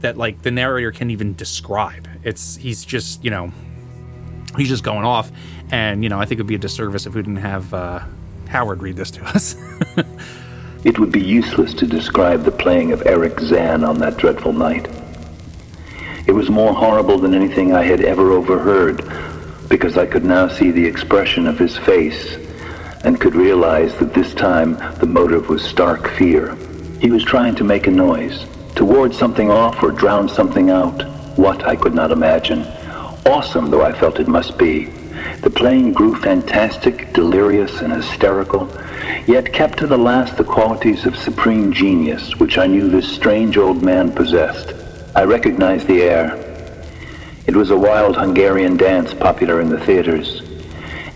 that the narrator can even describe. He's just going off, and I think it would be a disservice if we didn't have Howard read this to us. It would be useless to describe the playing of Erich Zann on that dreadful night. It was more horrible than anything I had ever overheard, because I could now see the expression of his face and could realize that this time the motive was stark fear. He was trying to make a noise, to ward something off or drown something out. What, I could not imagine. Awesome though I felt it must be. The playing grew fantastic, delirious, and hysterical, yet kept to the last the qualities of supreme genius which I knew this strange old man possessed. I recognized the air. It was a wild Hungarian dance popular in the theaters,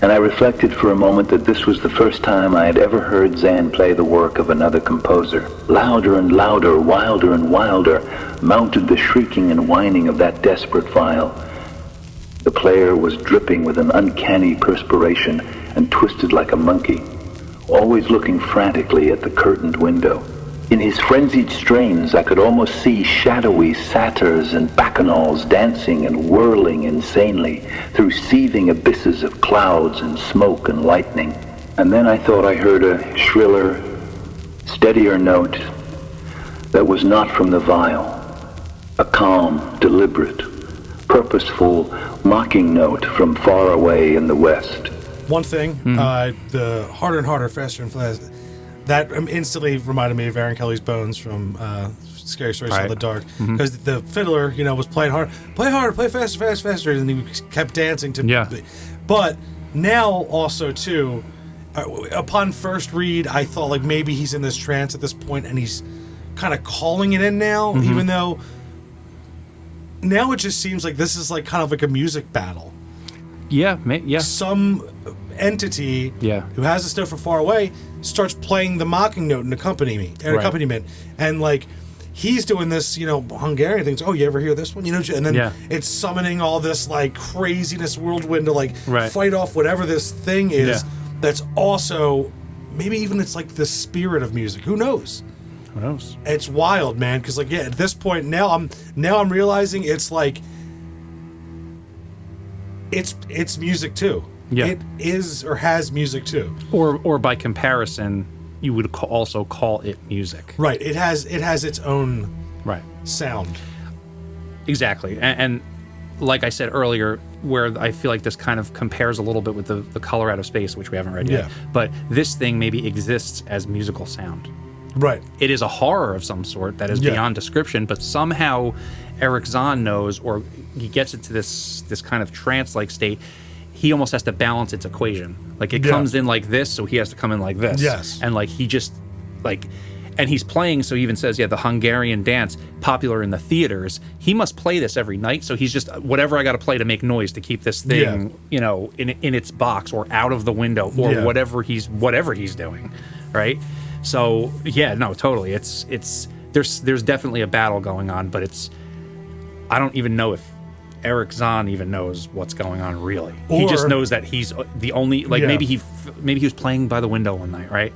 and I reflected for a moment that this was the first time I had ever heard Zann play the work of another composer. Louder and louder, wilder and wilder, mounted the shrieking and whining of that desperate viol. The player was dripping with an uncanny perspiration and twisted like a monkey, always looking frantically at the curtained window. In his frenzied strains, I could almost see shadowy satyrs and bacchanals dancing and whirling insanely through seething abysses of clouds and smoke and lightning. And then I thought I heard a shriller, steadier note that was not from the viol, a calm, deliberate, purposeful, mocking note from far away in the west. One thing, the harder and harder, faster and faster, that instantly reminded me of Aaron Kelly's Bones from Scary Stories in the Dark, because the fiddler, was playing hard, play harder, play faster, faster, faster, and he kept dancing to. But now also too, upon first read, I thought like maybe he's in this trance at this point, and he's kind of calling it in now, even though now it just seems like this is like kind of like a music battle. Yeah. Some entity who has the stuff from far away starts playing the mocking note and accompaniment, and like he's doing this, Hungarian things. Oh, you ever hear this one? And then it's summoning all this like craziness whirlwind to like fight off whatever this thing is. That's also maybe even it's like the spirit of music. Who knows? Who knows? It's wild, man. Because like at this point now I'm realizing it's like it's music too. Yeah. It is or has music too. Or by comparison, you would also call it music. Right. It has its own sound. Exactly. And like I said earlier, where I feel like this kind of compares a little bit with the Color Out of Space, which we haven't read yet. But this thing maybe exists as musical sound. Right. It is a horror of some sort that is beyond description, but somehow Erich Zann knows, or he gets into this kind of trance-like state, he almost has to balance its equation. Like it comes in like this, so he has to come in like this. Yes. And like he just like, and he's playing, so he even says, the Hungarian dance, popular in the theaters. He must play this every night, so he's just, whatever I got to play to make noise to keep this thing, you know, in its box or out of the window or whatever he's doing, right? So no, totally. It's there's definitely a battle going on, but I don't even know if Erich Zann even knows what's going on really. He just knows that he's the only, like maybe he was playing by the window one night, right?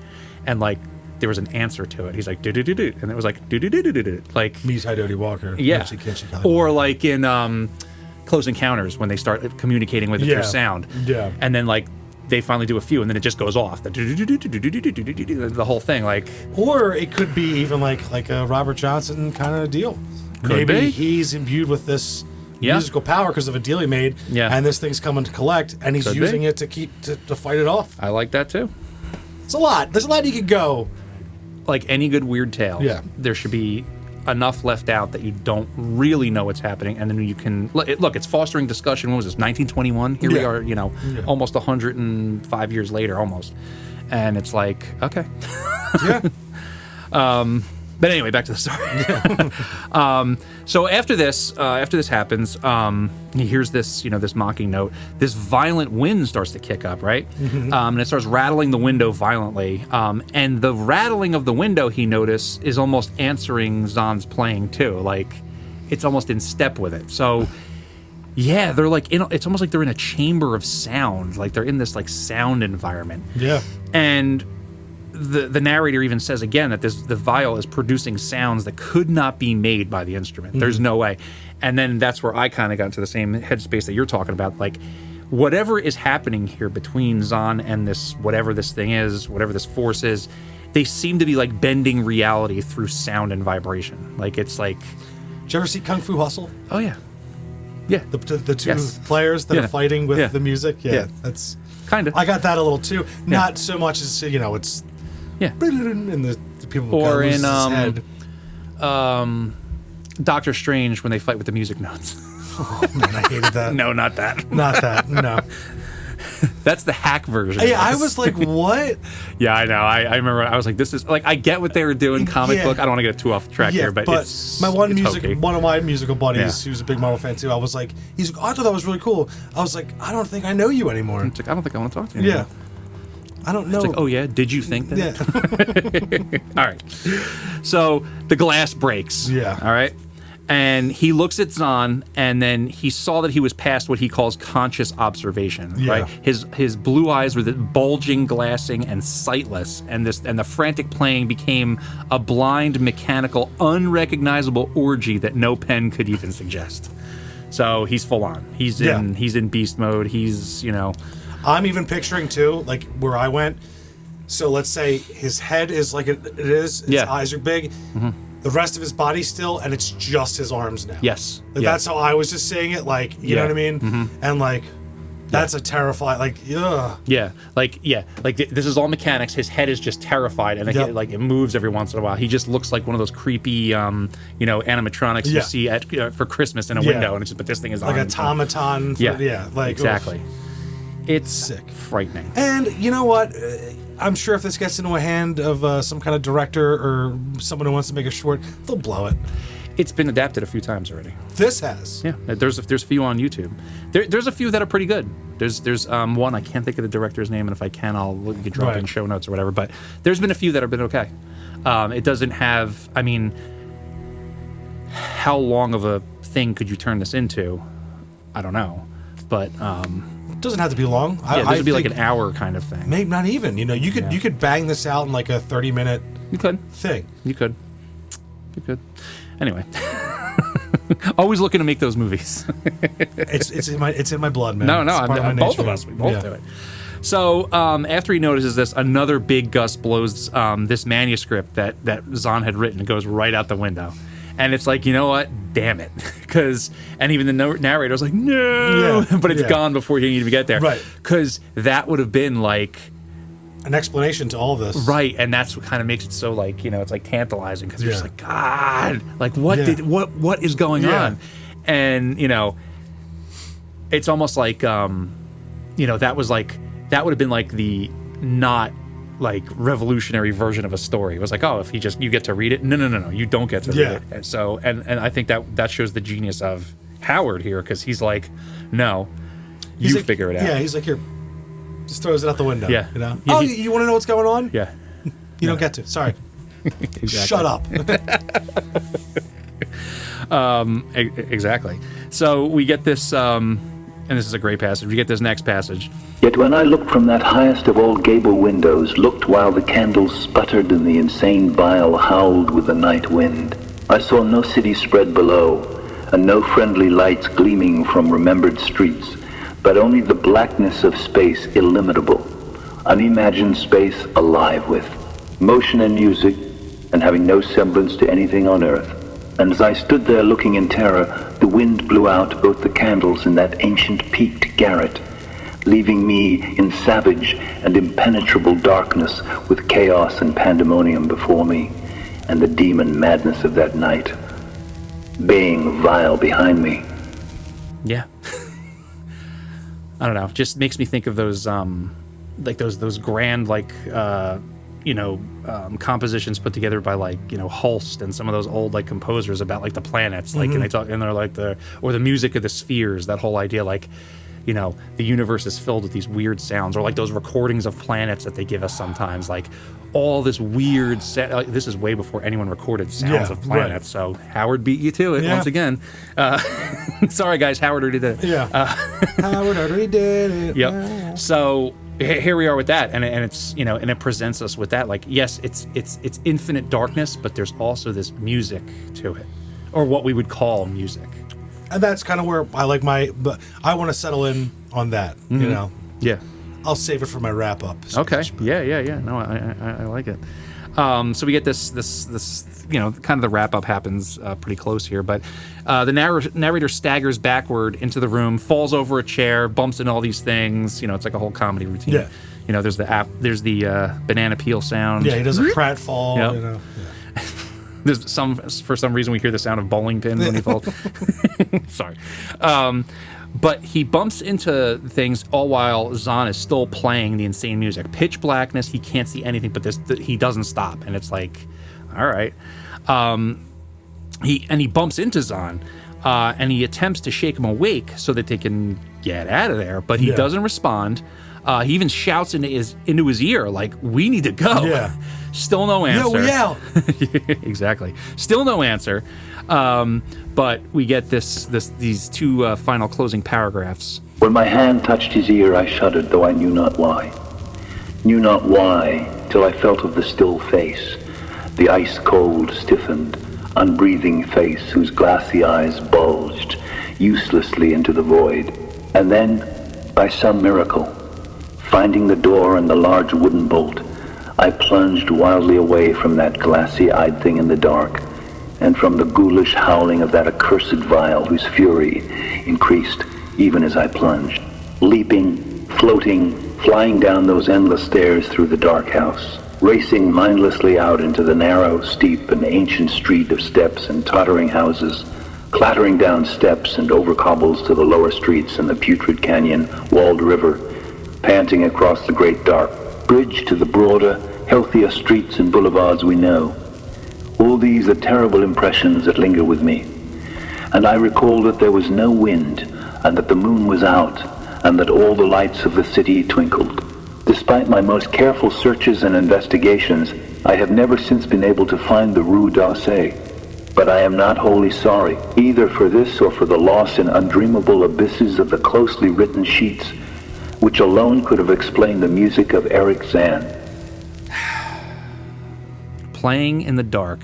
And like there was an answer to it. He's like do do do do, and it was like do do do do do, like Me's Dodie Walker. Yeah, or like in Close Encounters when they start communicating with it through sound. Yeah, and then like they finally do a few, and then it just goes off. The whole thing, like. Or it could be even like a Robert Johnson kind of deal. Maybe he's imbued with this musical power because of a deal he made, and this thing's coming to collect, and he's using it to to fight it off. I like that too. It's a lot. There's a lot you could go. Like any good weird tale, there should be enough left out that you don't really know what's happening, and then you can look. It's fostering discussion. What was this? 1921. Here we are. You know, almost 105 years later, almost, and it's like okay. But anyway, back to the story. So after this happens, he hears this, this mocking note. This violent wind starts to kick up, right? Mm-hmm. And it starts rattling the window violently. And the rattling of the window, he noticed, is almost answering Zann's playing too. Like, it's almost in step with it. So, yeah, they're like, it's almost like they're in a chamber of sound. Like they're in this like sound environment. Yeah. And the narrator even says again that the viol is producing sounds that could not be made by the instrument. Mm-hmm. There's no way. And then that's where I kind of got into the same headspace that you're talking about. Like, whatever is happening here between Zann and this, whatever this thing is, whatever this force is, they seem to be like bending reality through sound and vibration. Like, it's like... Did you ever see Kung Fu Hustle? Oh, yeah. Yeah. The two players that are fighting with the music? Yeah. That's... Kind of. I got that a little too. Not so much as, it's... Yeah, and the people or in head. Doctor Strange when they fight with the music notes. Oh man, I hated that. No, not that. Not that. No. That's the hack version. Yeah, I was like, what? Yeah, I know. I remember. I was like, this is like, I get what they were doing. Comic book. I don't want to get too off track here, but it's one of my musical buddies who's a big Marvel fan too. I was like, he's like, I thought that was really cool. I was like, I don't think I know you anymore. It's like, I don't think I want to talk to you anymore. I don't know. It's like, oh yeah, did you think that? Yeah. All right. So the glass breaks. Yeah. All right. And he looks at Zann, and then he saw that he was past what he calls conscious observation. Yeah. Right. His blue eyes were bulging, glassing, and sightless, and the frantic playing became a blind, mechanical, unrecognizable orgy that no pen could even suggest. So he's full on. He's in beast mode. He's I'm even picturing too, like where I went. So let's say his head is like it is. His eyes are big. Mm-hmm. The rest of his body still, and it's just his arms now. Yes, that's how I was just seeing it. Like you know what I mean? Mm-hmm. And like that's a terrifying. Like ugh. Yeah, like this is all mechanics. His head is just terrified, and it moves every once in a while. He just looks like one of those creepy, animatronics you see at for Christmas in a window, and it's just, but this thing is like an automaton. Like exactly. Oof. It's sick, frightening. And you know what? I'm sure if this gets into a hand of some kind of director or someone who wants to make a short, they'll blow it. It's been adapted a few times already. This has. Yeah, there's a few on YouTube. There's a few that are pretty good. There's one, I can't think of the director's name, and if I can, I'll drop in show notes or whatever. But there's been a few that have been okay. It doesn't have. I mean, how long of a thing could you turn this into? I don't know, but. It doesn't have to be long. This would be like an hour kind of thing. Maybe not even. You could bang this out in like a 30-minute. You could thing. You could. Anyway, always looking to make those movies. it's in my blood, man. No, both of us. We both do it. So after he notices this, another big gust blows this manuscript that Zann had written and goes right out the window. And it's like, you know what? Damn it. And even the narrator was like, no. But it's gone before he even get there. Right. Because that would have been like an explanation to all this. Right, and that's what kind of makes it so, like, it's like tantalizing, because you're just like, God, like, what is going on? And, it's almost like, that would have been like the not like revolutionary version of a story. It was like, oh, if you get to read it. No, you don't get to read it. And so, and I think that shows the genius of Howard here, because he's like, no, you figure it out. Yeah, he's like, here, just throws it out the window. Yeah. You want to know what's going on? Yeah. You don't get to. Sorry. Exactly. Shut up. Exactly. So we get this, and this is a great passage. We get this next passage. Yet when I looked from that highest of all gable windows, looked while the candles sputtered and the insane vial howled with the night wind, I saw no city spread below, and no friendly lights gleaming from remembered streets, but only the blackness of space illimitable, unimagined space alive with motion and music, and having no semblance to anything on earth. And as I stood there looking in terror, the wind blew out both the candles in that ancient peaked garret, leaving me in savage and impenetrable darkness with chaos and pandemonium before me, and the demon madness of that night baying vile behind me. Yeah. I don't know. Just makes me think of those, like those grand, like, compositions put together by like, Holst and some of those old like composers about like the planets, like, and they're like the music of the spheres, that whole idea, like, the universe is filled with these weird sounds, or like those recordings of planets that they give us sometimes, like all this weird this is way before anyone recorded sounds of planets. Right. So Howard beat you to it once again. Sorry guys, Howard already did it. Howard already did it. Yep. So here we are with that, and it's and it presents us with that, like, yes, it's infinite darkness, but there's also this music to it, or what we would call music. And that's kind of where I like but I want to settle in on that, Yeah. I'll save it for my wrap up. Okay. Yeah. No, I like it. So we get this kind of the wrap up happens pretty close here, but the narrator staggers backward into the room, falls over a chair, bumps into all these things. It's like a whole comedy routine. Yeah. There's the banana peel sound. Yeah, he does a pratfall. Yep. Yeah. There's for some reason we hear the sound of bowling pins when he falls. Sorry. But he bumps into things all while Zann is still playing the insane music. Pitch blackness, he can't see anything, but he doesn't stop, and it's like, all right. He bumps into Zann, and he attempts to shake him awake so that they can get out of there, but he doesn't respond. He even shouts into his ear, like, we need to go. Yeah. Still no answer. Yeah, we out. Exactly. Still no answer. But we get these two final closing paragraphs. When my hand touched his ear, I shuddered, though I knew not why. Knew not why, till I felt of the still face, the ice-cold, stiffened, unbreathing face whose glassy eyes bulged uselessly into the void. And then, by some miracle, finding the door and the large wooden bolt, I plunged wildly away from that glassy-eyed thing in the dark, and from the ghoulish howling of that accursed vial whose fury increased even as I plunged. Leaping, floating, flying down those endless stairs through the dark house, racing mindlessly out into the narrow, steep, and ancient street of steps and tottering houses, clattering down steps and over cobbles to the lower streets and the putrid canyon, walled river, panting across the great dark bridge to the broader, healthier streets and boulevards we know. All these are terrible impressions that linger with me. And I recall that there was no wind, and that the moon was out, and that all the lights of the city twinkled. Despite my most careful searches and investigations, I have never since been able to find the Rue d'Orsay. But I am not wholly sorry, either for this or for the loss in undreamable abysses of the closely written sheets, which alone could have explained the music of Erich Zann. Playing in the dark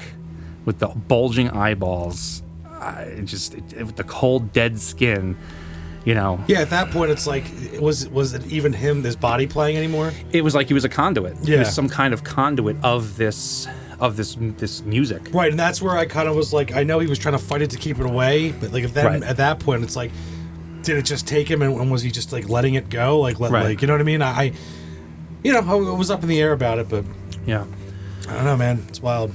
with the bulging eyeballs, with the cold, dead skin, Yeah, at that point, it's like, was it even him, his body playing anymore? It was like he was a conduit. Yeah. He was some kind of conduit of this music. Right, and that's where I kind of was like, I know he was trying to fight it to keep it away, but like at that point, it's like, did it just take him, and was he just like letting it go? Like, you know what I mean? I was up in the air about it, but Yeah. I don't know, man. It's wild.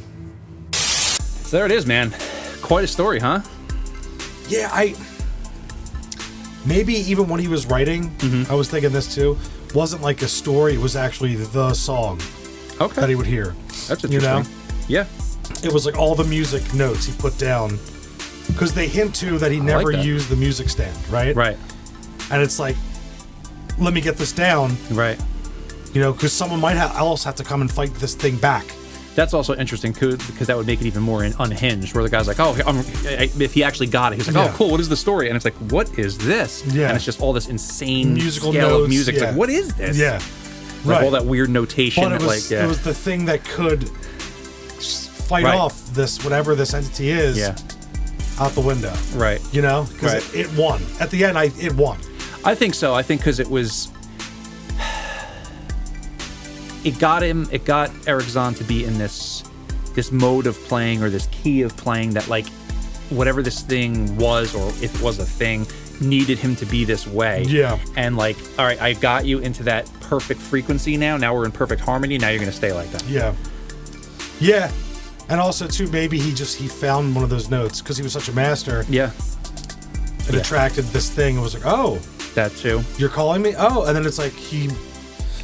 So there it is, man. Quite a story, huh? Yeah, maybe even when he was writing, I was thinking this too, wasn't like a story, it was actually the song that he would hear. That's interesting. Yeah. It was like all the music notes he put down, because they hint to that he never used the music stand, right? Right. And it's like, let me get this down. Right. Because someone might else have to come and fight this thing back. That's also interesting because that would make it even more unhinged, where the guy's like, oh, if he actually got it, he's like, oh, cool, what is the story? And it's like, what is this? Yeah. And it's just all this insane musical scale notes, of music. It's like, what is this? Yeah. Like all that weird notation. But it was the thing that could fight off this, whatever this entity is, out the window. Right. Because it won. At the end, it won. I think so. I think because it got Erich Zann to be in this mode of playing, or this key of playing, that like whatever this thing was, or if it was a thing, needed him to be this way. Yeah. And like, all right, I got you into that perfect frequency now. Now we're in perfect harmony. Now you're going to stay like that. Yeah. Yeah. And also too, maybe he found one of those notes because he was such a master. Yeah. It attracted this thing and was like, oh. That too. You're calling me? Oh. And then it's like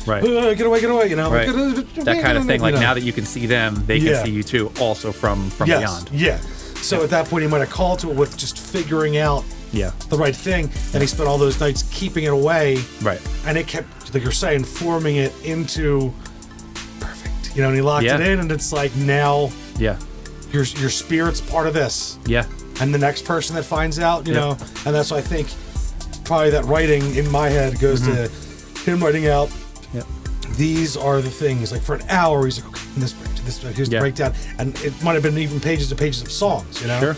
right. Get away, right. Like, that kind of thing. Like now that you can see them, they can see you too, also from beyond. Yeah. So at that point, he might have called to it with just figuring out the right thing. And he spent all those nights keeping it away. Right. And it kept, like you're saying, forming it into perfect. And he locked it in, and it's like now your spirit's part of this. Yeah. And the next person that finds out, and that's why I think probably that writing in my head goes to him writing out. Yep. These are the things. Like for an hour, he's like, okay, this break to this break, here's the breakdown, and it might have been even pages and pages of songs. Sure.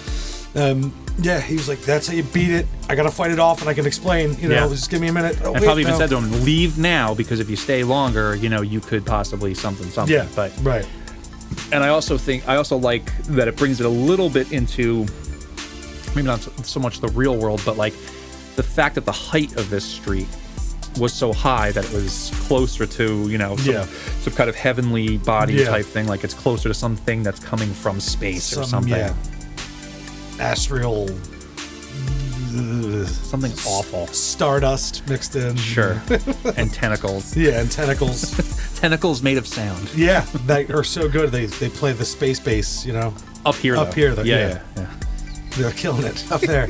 He was like, that's how you beat it. I gotta fight it off, and I can explain. Just give me a minute. Oh, and probably even said to him, leave now, because if you stay longer, you could possibly something. Yeah. But right. And I also like that it brings it a little bit into maybe not so much the real world, but like the fact that the height of this street was so high that it was closer to, some kind of heavenly body type thing. Like it's closer to something that's coming from space or something. Yeah. Astral. Something awful. Stardust mixed in. Sure. And tentacles. Yeah, and tentacles. Tentacles made of sound. Yeah, that are so good. They play the space bass, Up here, though. Up here, though. Yeah. They're killing it up there.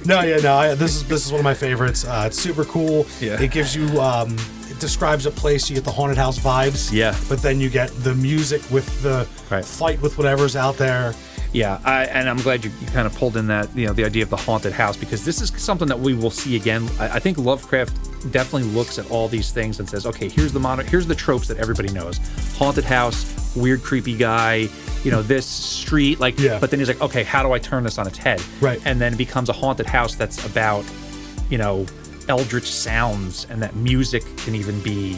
This is one of my favorites. It's super cool. Yeah. It gives you it describes a place. You get the haunted house vibes. Yeah. But then you get the music with the fight with whatever's out there. Yeah, and I'm glad you kind of pulled in that, the idea of the haunted house, because this is something that we will see again. I think Lovecraft definitely looks at all these things and says, okay, here's the tropes that everybody knows. Haunted house, weird, creepy guy, this street, but then he's like, okay, how do I turn this on its head? Right. And then it becomes a haunted house that's about, eldritch sounds, and that music can even be,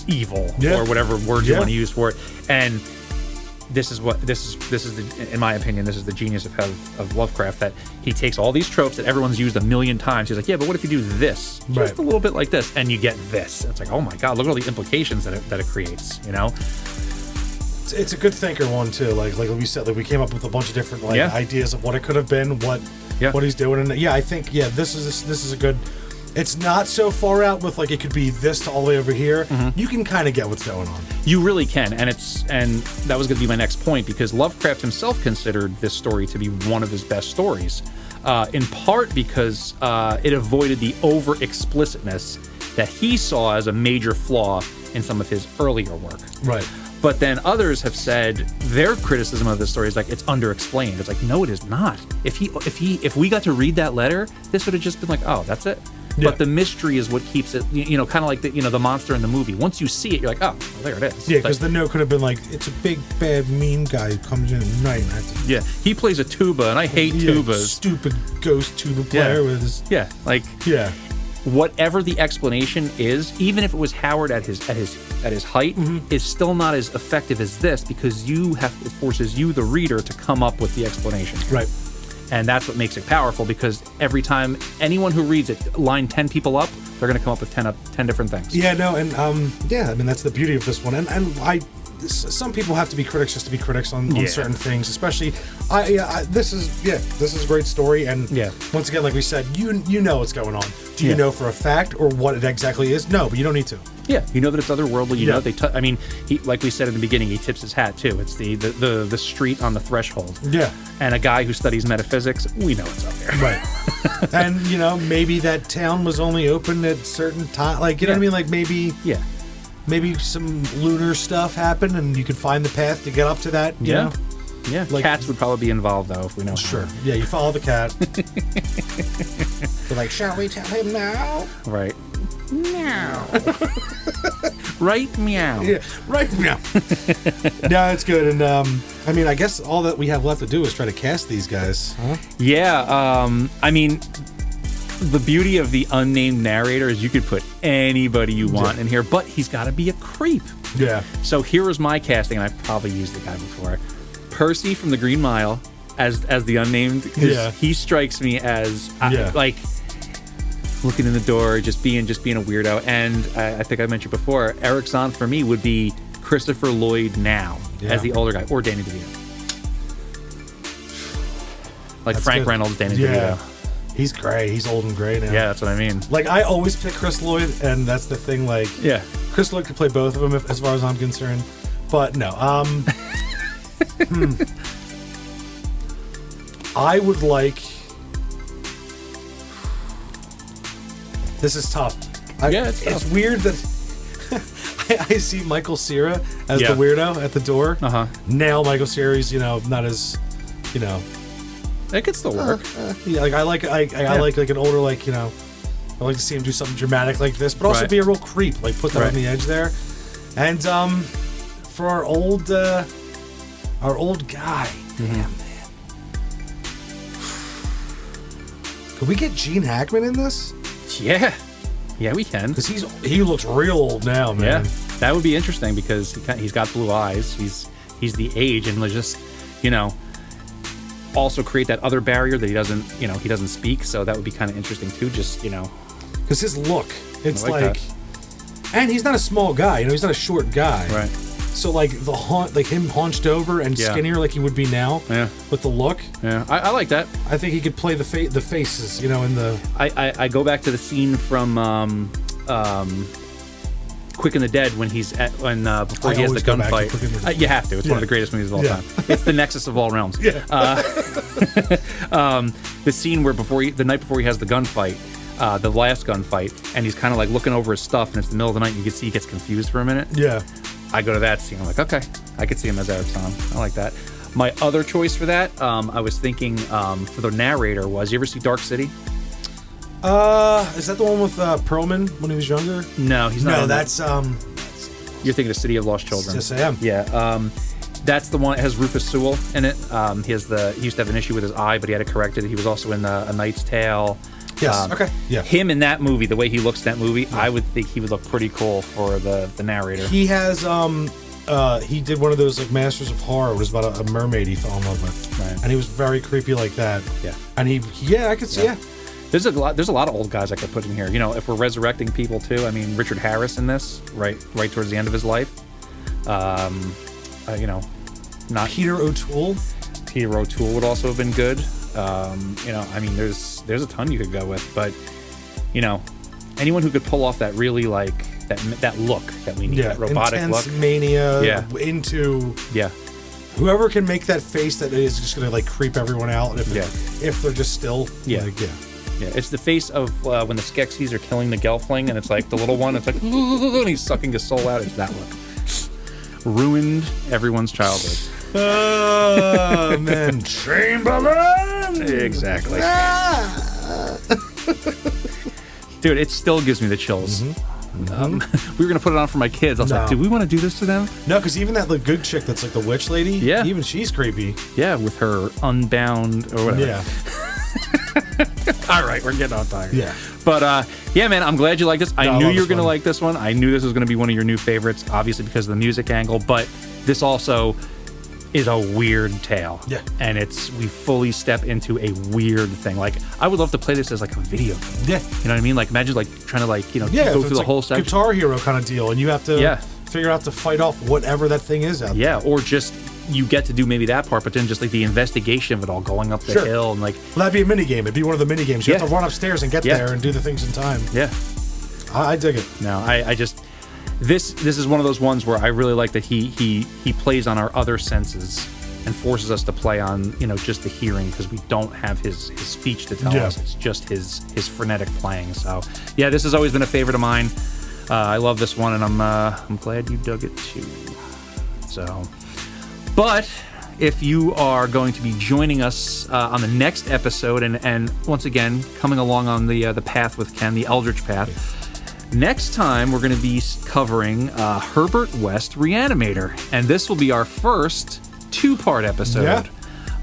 evil or whatever word you want to use for it. And this is the, in my opinion, this is the genius of Lovecraft, that he takes all these tropes that everyone's used a million times. He's like, yeah, but what if you do this just a little bit like this, and you get this? It's like, oh my god, look at all the implications that it creates. It's a good thinker one too. Like we said, we came up with a bunch of different ideas of what it could have been, what he's doing, and I think this is a good. It's not so far out with like it could be this to all the way over here. Mm-hmm. You can kind of get what's going on. You really can, and that was going to be my next point, because Lovecraft himself considered this story to be one of his best stories, in part because it avoided the over explicitness that he saw as a major flaw in some of his earlier work. Right. But then others have said their criticism of this story is like it's underexplained. It's like, no, it is not. If we got to read that letter, this would have just been like, oh, that's it. Yeah. But the mystery is what keeps it, kind of like the monster in the movie. Once you see it, you're like, oh, well, there it is. Yeah, because the note could have been like, it's a big, bad, mean guy who comes in at night. Yeah, he plays a tuba, and I hate tubas. Stupid ghost tuba player with his... Yeah, whatever the explanation is, even if it was Howard at his height, is still not as effective as this, because it forces you, the reader, to come up with the explanation. Right. And that's what makes it powerful, because every time anyone who reads it, line 10 people up, they're going to come up with 10 different things. Yeah, no, and I mean, that's the beauty of this one. And some people have to be critics just to be critics on certain things, especially. This is a great story, and once again, like we said, you know what's going on. Do you know for a fact or what it exactly is? No, but you don't need to. Yeah, you know that it's otherworldly. You know they. I mean, he, like we said in the beginning, he tips his hat too. It's the street on the threshold. Yeah, and a guy who studies metaphysics. We know it's up there, right? And maybe that town was only open at certain time. Like know what I mean? Like maybe maybe some lunar stuff happened, and you could find the path to get up to that. You know? Yeah. Like, cats would probably be involved though, if we know. Sure. Yeah, you follow the cat. They're like, shall we tell him now? Right. Meow. Right, meow. Yeah, right, meow. No, it's good. And I mean, I guess all that we have left to do is try to cast these guys. Huh? Yeah. I mean, the beauty of the unnamed narrator is you could put anybody you want in here, but he's got to be a creep. Yeah. So here is my casting, and I've probably used the guy before. Percy from the Green Mile as the unnamed. He strikes me as like looking in the door, just being a weirdo. And I think I mentioned before, Erich Zann for me would be Christopher Lloyd now as the older guy, or Danny DeVito. Like that's Frank Reynolds, Danny DeVito. He's gray. He's old and gray now. Yeah, that's what I mean. Like, I always pick Chris Lloyd, and that's the thing. Like, Chris Lloyd could play both of them, as far as I'm concerned. But no, I would like. This is tough. It's tough. It's weird that I see Michael Cera as the weirdo at the door. Now Michael Cera's, not as, It could still work. Like I like an older, I like to see him do something dramatic like this, but also be a real creep, like put that on the edge there. And for our old guy, damn man, could we get Gene Hackman in this? Yeah, we can. Because he looks real old now, man. Yeah, that would be interesting because he's got blue eyes. He's the age, and just also create that other barrier that he doesn't speak. So that would be kind of interesting too. Just because his look, it's like and he's not a small guy. He's not a short guy. Right. So like him hunched over and skinnier like he would be now. Yeah. With the look. Yeah, I like that. I think he could play the faces. In the. I go back to the scene from Quick and the Dead when before he has the gunfight. You have to. It's one of the greatest movies of all time. It's the nexus of all realms. Yeah. The scene where the night before he has the gunfight. The last gunfight, and he's kind of like looking over his stuff, and it's the middle of the night, and you can see he gets confused for a minute. Yeah. I go to that scene. I'm like, okay, I could see him as Erich Zann. I like that. My other choice for that, I was thinking for the narrator was, you ever see Dark City? Is that the one with Perlman when he was younger? No, he's not. No, that's You're thinking of City of Lost Children. Yes, I am. Yeah. That's the one. It has Rufus Sewell in it. He used to have an issue with his eye, but he had it corrected. He was also in A Knight's Tale. Yes. Okay. Yeah. Him in that movie, the way he looks in that movie, I would think he would look pretty cool for the narrator. He has he did one of those like Masters of Horror. It was about a mermaid he fell in love with, and he was very creepy like that. Yeah. And I could see. Yeah. There's a lot of old guys I could put in here. If we're resurrecting people too, I mean Richard Harris in this, right towards the end of his life. Not Peter O'Toole. Peter O'Toole would also have been good. I mean, there's a ton you could go with, but anyone who could pull off that really like that look that we need, that robotic intense look, mania, into whoever can make that face that is just gonna like creep everyone out if they're just still, it's the face of when the Skeksis are killing the Gelfling, and it's like the little one, it's like and he's sucking his soul out. It's that look. Ruined everyone's childhood. Oh man, Chamberlain! Exactly. Dude, it still gives me the chills. We were gonna put it on for my kids. I was like, do we want to do this to them? No, because even that good chick that's like the witch lady, even she's creepy. Yeah, with her unbound or whatever. Yeah. All right, we're getting on time. Yeah. But man, I'm glad you like this. I knew you were going to like this one. I knew this was going to be one of your new favorites, obviously because of the music angle. But this also, is a weird tale. Yeah. And we fully step into a weird thing. Like, I would love to play this as like a video game. Yeah. You know what I mean? Like, imagine like trying to like, go through the whole section. Guitar Hero kind of deal, and you have to figure out to fight off whatever that thing is out there. Yeah, or just you get to do maybe that part, but then just like the investigation of it all, going up the hill and like. Well, that'd be a mini game. It'd be one of the mini games. You have to run upstairs and get there and do the things in time. Yeah. I dig it. No, I just this is one of those ones where I really like that he plays on our other senses and forces us to play on just the hearing, because we don't have his speech to tell us. It's just his frenetic playing. So yeah, this has always been a favorite of mine. I love this one, and I'm glad you dug it too. So, but if you are going to be joining us on the next episode, and once again coming along on the path with Ken, the Eldritch path. Next time, we're going to be covering Herbert West Reanimator, and this will be our first 2-part episode.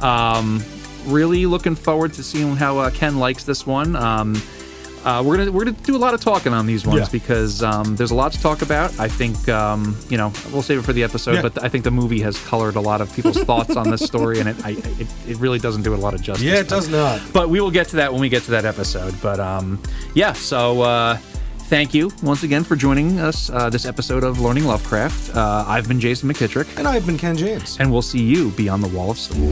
Yeah. Really looking forward to seeing how Ken likes this one. We're gonna do a lot of talking on these ones because there's a lot to talk about. I think we'll save it for the episode, but I think the movie has colored a lot of people's thoughts on this story, and it really doesn't do it a lot of justice. Yeah, it does not. But we will get to that when we get to that episode. But so. Thank you once again for joining us this episode of Learning Lovecraft. I've been Jason McKittrick. And I've been Ken James. And we'll see you beyond the Wall of Sleep.